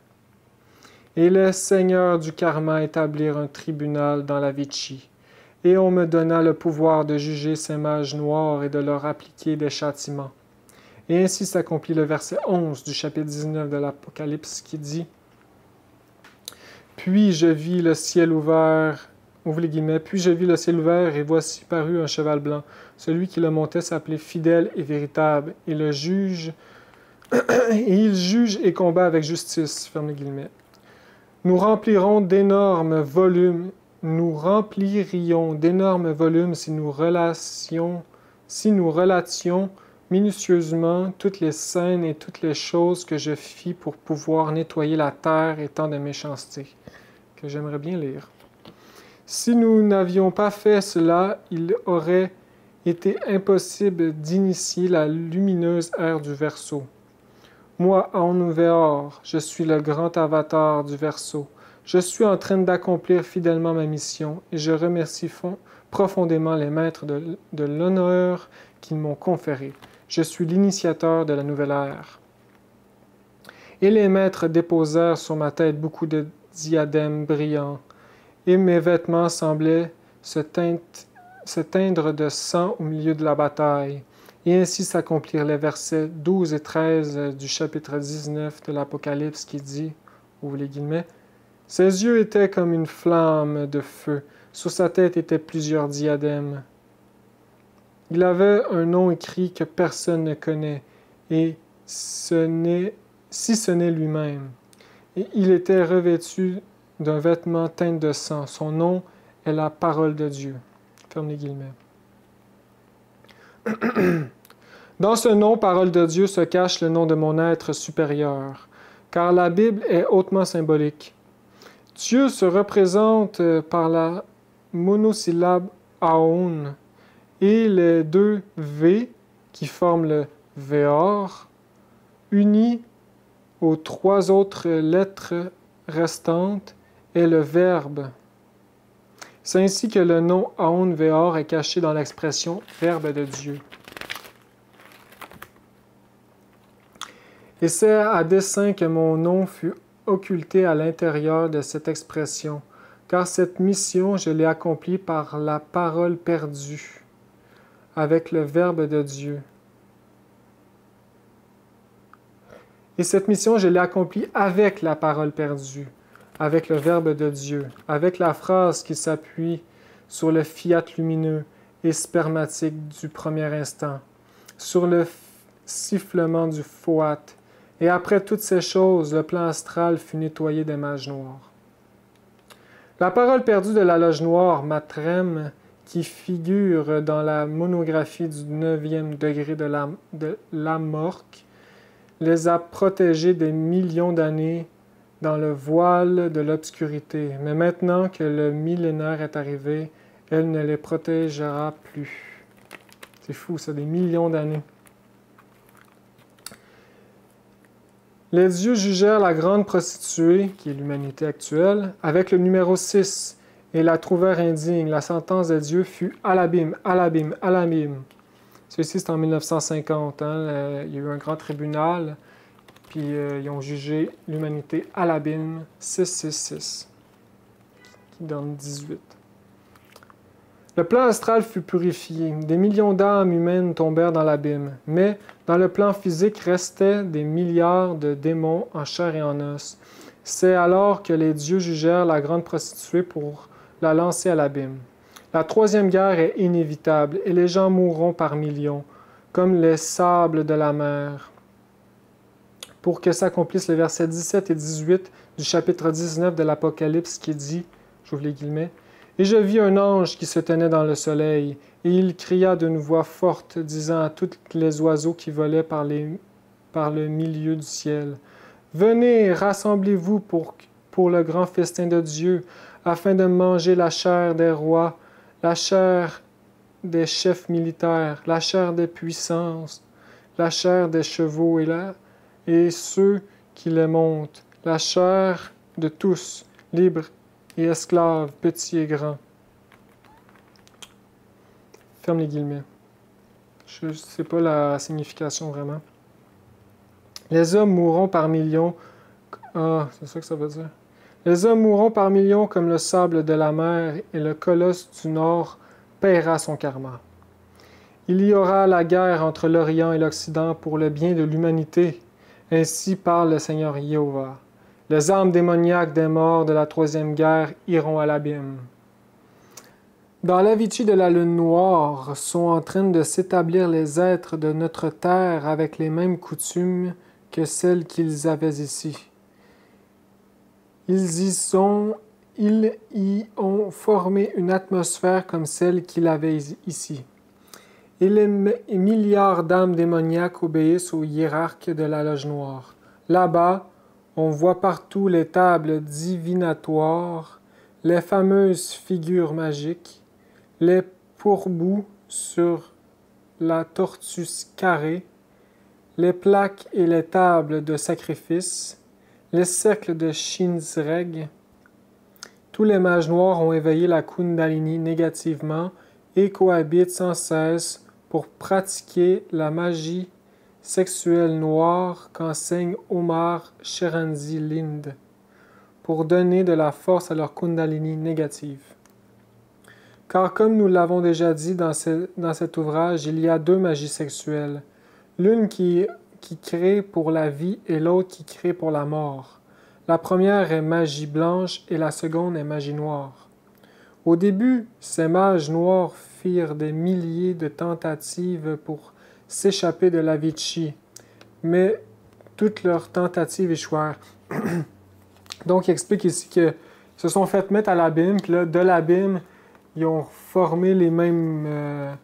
Et les seigneurs du karma établirent un tribunal dans la Vichy. Et on me donna le pouvoir de juger ces mages noirs et de leur appliquer des châtiments. Et ainsi s'accomplit le verset 11 du chapitre 19 de l'Apocalypse qui dit « Puis je vis le ciel ouvert, ouvre les guillemets, puis je vis le ciel ouvert et voici parut un cheval blanc. Celui qui le montait s'appelait fidèle et véritable, et le juge, et il juge et combat avec justice. » Ferme les guillemets. Nous remplirions d'énormes volumes si nous relations minutieusement toutes les scènes et toutes les choses que je fis pour pouvoir nettoyer la terre et tant de méchanceté, que j'aimerais bien lire. Si nous n'avions pas fait cela, il aurait été impossible d'initier la lumineuse ère du Verseau. Moi, Aounveor, je suis le grand avatar du Verseau. Je suis en train d'accomplir fidèlement ma mission et je remercie profondément les maîtres de l'honneur qu'ils m'ont conféré. Je suis l'initiateur de la nouvelle ère. Et les maîtres déposèrent sur ma tête beaucoup de diadèmes brillants, et mes vêtements semblaient se teindre de sang au milieu de la bataille. Et ainsi s'accomplirent les versets 12 et 13 du chapitre 19 de l'Apocalypse qui dit, ouvrez les guillemets, « Ses yeux étaient comme une flamme de feu, sur sa tête étaient plusieurs diadèmes. Il avait un nom écrit que personne ne connaît, et si ce n'est lui-même. Et il était revêtu d'un vêtement teint de sang. Son nom est la parole de Dieu. » Ferme les guillemets. Dans ce nom, parole de Dieu, se cache le nom de mon être supérieur, car la Bible est hautement symbolique. Dieu se représente par la monosyllabe Aoun et les deux V qui forment le Veor, unis aux trois autres lettres restante est le Verbe. C'est ainsi que le nom Aon Veor est caché dans l'expression Verbe de Dieu. Et c'est à dessein que mon nom fut occulté à l'intérieur de cette expression, car cette mission je l'ai accomplie par la parole perdue, avec le Verbe de Dieu. Et cette mission je l'ai accomplie avec la parole perdue, avec le Verbe de Dieu, avec la phrase qui s'appuie sur le fiat lumineux et spermatique du premier instant, sur le sifflement du phoat. Et après toutes ces choses, le plan astral fut nettoyé des mages noirs. La parole perdue de la loge noire, Matrem, qui figure dans la monographie du 9e degré de l'Amorque, les a protégés des millions d'années dans le voile de l'obscurité. Mais maintenant que le millénaire est arrivé, elle ne les protégera plus. C'est fou, ça, des millions d'années. Les dieux jugèrent la grande prostituée, qui est l'humanité actuelle, avec le numéro 6, et la trouvèrent indigne. La sentence de Dieu fut « à l'abîme, à l'abîme, à l'abîme ». Ceci, c'est en 1950. Il y a eu un grand tribunal, puis ils ont jugé l'humanité à l'abîme 666, qui donne 18. Le plan astral fut purifié. Des millions d'âmes humaines tombèrent dans l'abîme, mais dans le plan physique restaient des milliards de démons en chair et en os. C'est alors que les dieux jugèrent la grande prostituée pour la lancer à l'abîme. La troisième guerre est inévitable et les gens mourront par millions, comme les sables de la mer. Pour que s'accomplissent les versets 17 et 18 du chapitre 19 de l'Apocalypse qui dit, j'ouvre les guillemets, « Et je vis un ange qui se tenait dans le soleil, et il cria d'une voix forte, disant à tous les oiseaux qui volaient par le milieu du ciel, « Venez, rassemblez-vous pour le grand festin de Dieu, afin de manger la chair des rois, la chair des chefs militaires, la chair des puissances, la chair des chevaux et ceux qui les montent, la chair de tous, libres et esclaves, petits et grands. » Ferme les guillemets. Je ne sais pas la signification vraiment. Les hommes mourront par millions. Ah, c'est ça que ça veut dire. Les hommes mourront par millions comme le sable de la mer, et le colosse du Nord paiera son karma. Il y aura la guerre entre l'Orient et l'Occident pour le bien de l'humanité. Ainsi parle le Seigneur Jéhovah. Les âmes démoniaques des morts de la troisième guerre iront à l'abîme. Dans l'Avicii de la lune noire sont en train de s'établir les êtres de notre terre avec les mêmes coutumes que celles qu'ils avaient ici. Ils y ont formé une atmosphère comme celle qu'il avait ici. Et les milliards d'âmes démoniaques obéissent aux hiérarques de la loge noire. Là-bas, on voit partout les tables divinatoires, les fameuses figures magiques, les pourboux sur la tortue carrée, les plaques et les tables de sacrifice, les cercles de Shinzreg. Tous les mages noirs ont éveillé la Kundalini négativement et cohabitent sans cesse pour pratiquer la magie sexuelle noire qu'enseigne Omar Sheranzi Lind, pour donner de la force à leur Kundalini négative. Car comme nous l'avons déjà dit dans cet ouvrage, il y a deux magies sexuelles, l'une qui crée pour la vie et l'autre qui crée pour la mort. La première est magie blanche et la seconde est magie noire. Au début, ces mages noirs firent des milliers de tentatives pour s'échapper de l'Avicii, mais toutes leurs tentatives échouèrent. Donc, il explique ici qu'ils se sont fait mettre à l'abîme, puis là, de l'abîme, ils ont formé les mêmes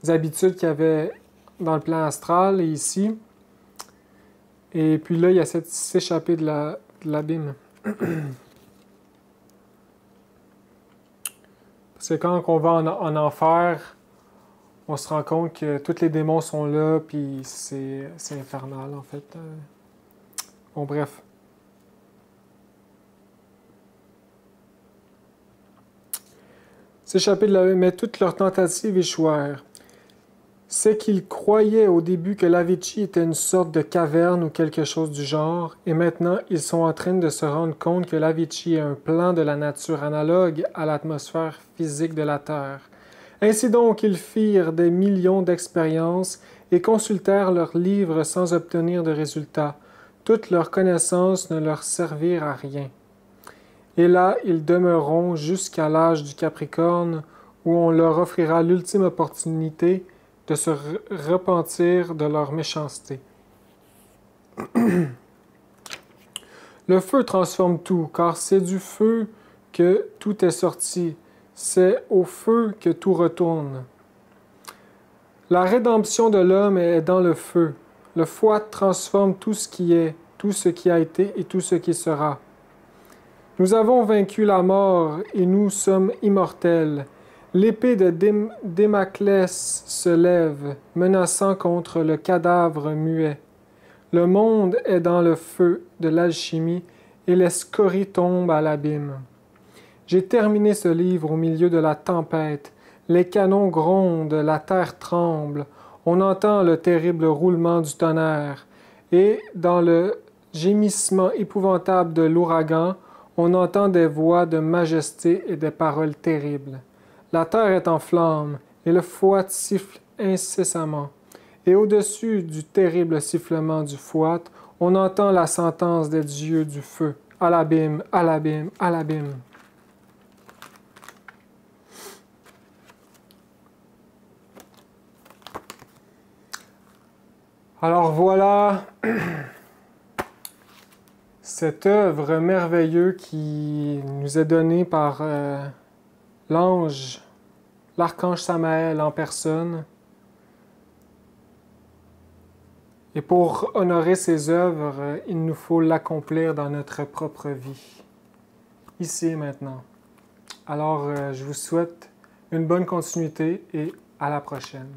habitudes qu'il y avait dans le plan astral et ici. Et puis là, il essaie de s'échapper de l'abîme. Parce que quand on va en enfer, on se rend compte que tous les démons sont là, puis c'est infernal, en fait. Bon, bref. s'échapper de la mais toutes leurs tentatives échouèrent. C'est qu'ils croyaient au début que l'Avicii était une sorte de caverne ou quelque chose du genre, et maintenant ils sont en train de se rendre compte que l'Avicii est un plan de la nature analogue à l'atmosphère physique de la Terre. Ainsi donc, ils firent des millions d'expériences et consultèrent leurs livres sans obtenir de résultats. Toutes leurs connaissances ne leur servirent à rien. Et là, ils demeureront jusqu'à l'âge du Capricorne, où on leur offrira l'ultime opportunité de se repentir de leur méchanceté. Le feu transforme tout, car c'est du feu que tout est sorti. C'est au feu que tout retourne. La rédemption de l'homme est dans le feu. Le fouet transforme tout ce qui est, tout ce qui a été et tout ce qui sera. Nous avons vaincu la mort et nous sommes immortels. L'épée de Damoclès se lève, menaçant contre le cadavre muet. Le monde est dans le feu de l'alchimie et les scories tombent à l'abîme. J'ai terminé ce livre au milieu de la tempête. Les canons grondent, la terre tremble. On entend le terrible roulement du tonnerre. Et dans le gémissement épouvantable de l'ouragan, on entend des voix de majesté et des paroles terribles. La terre est en flammes, et le fouet siffle incessamment. Et au-dessus du terrible sifflement du fouet, on entend la sentence des dieux du feu. À l'abîme, à l'abîme, à l'abîme. Alors voilà cette œuvre merveilleuse qui nous est donnée par l'ange, l'archange Samaël en personne. Et pour honorer ces œuvres, il nous faut l'accomplir dans notre propre vie, ici et maintenant. Alors, je vous souhaite une bonne continuité et à la prochaine.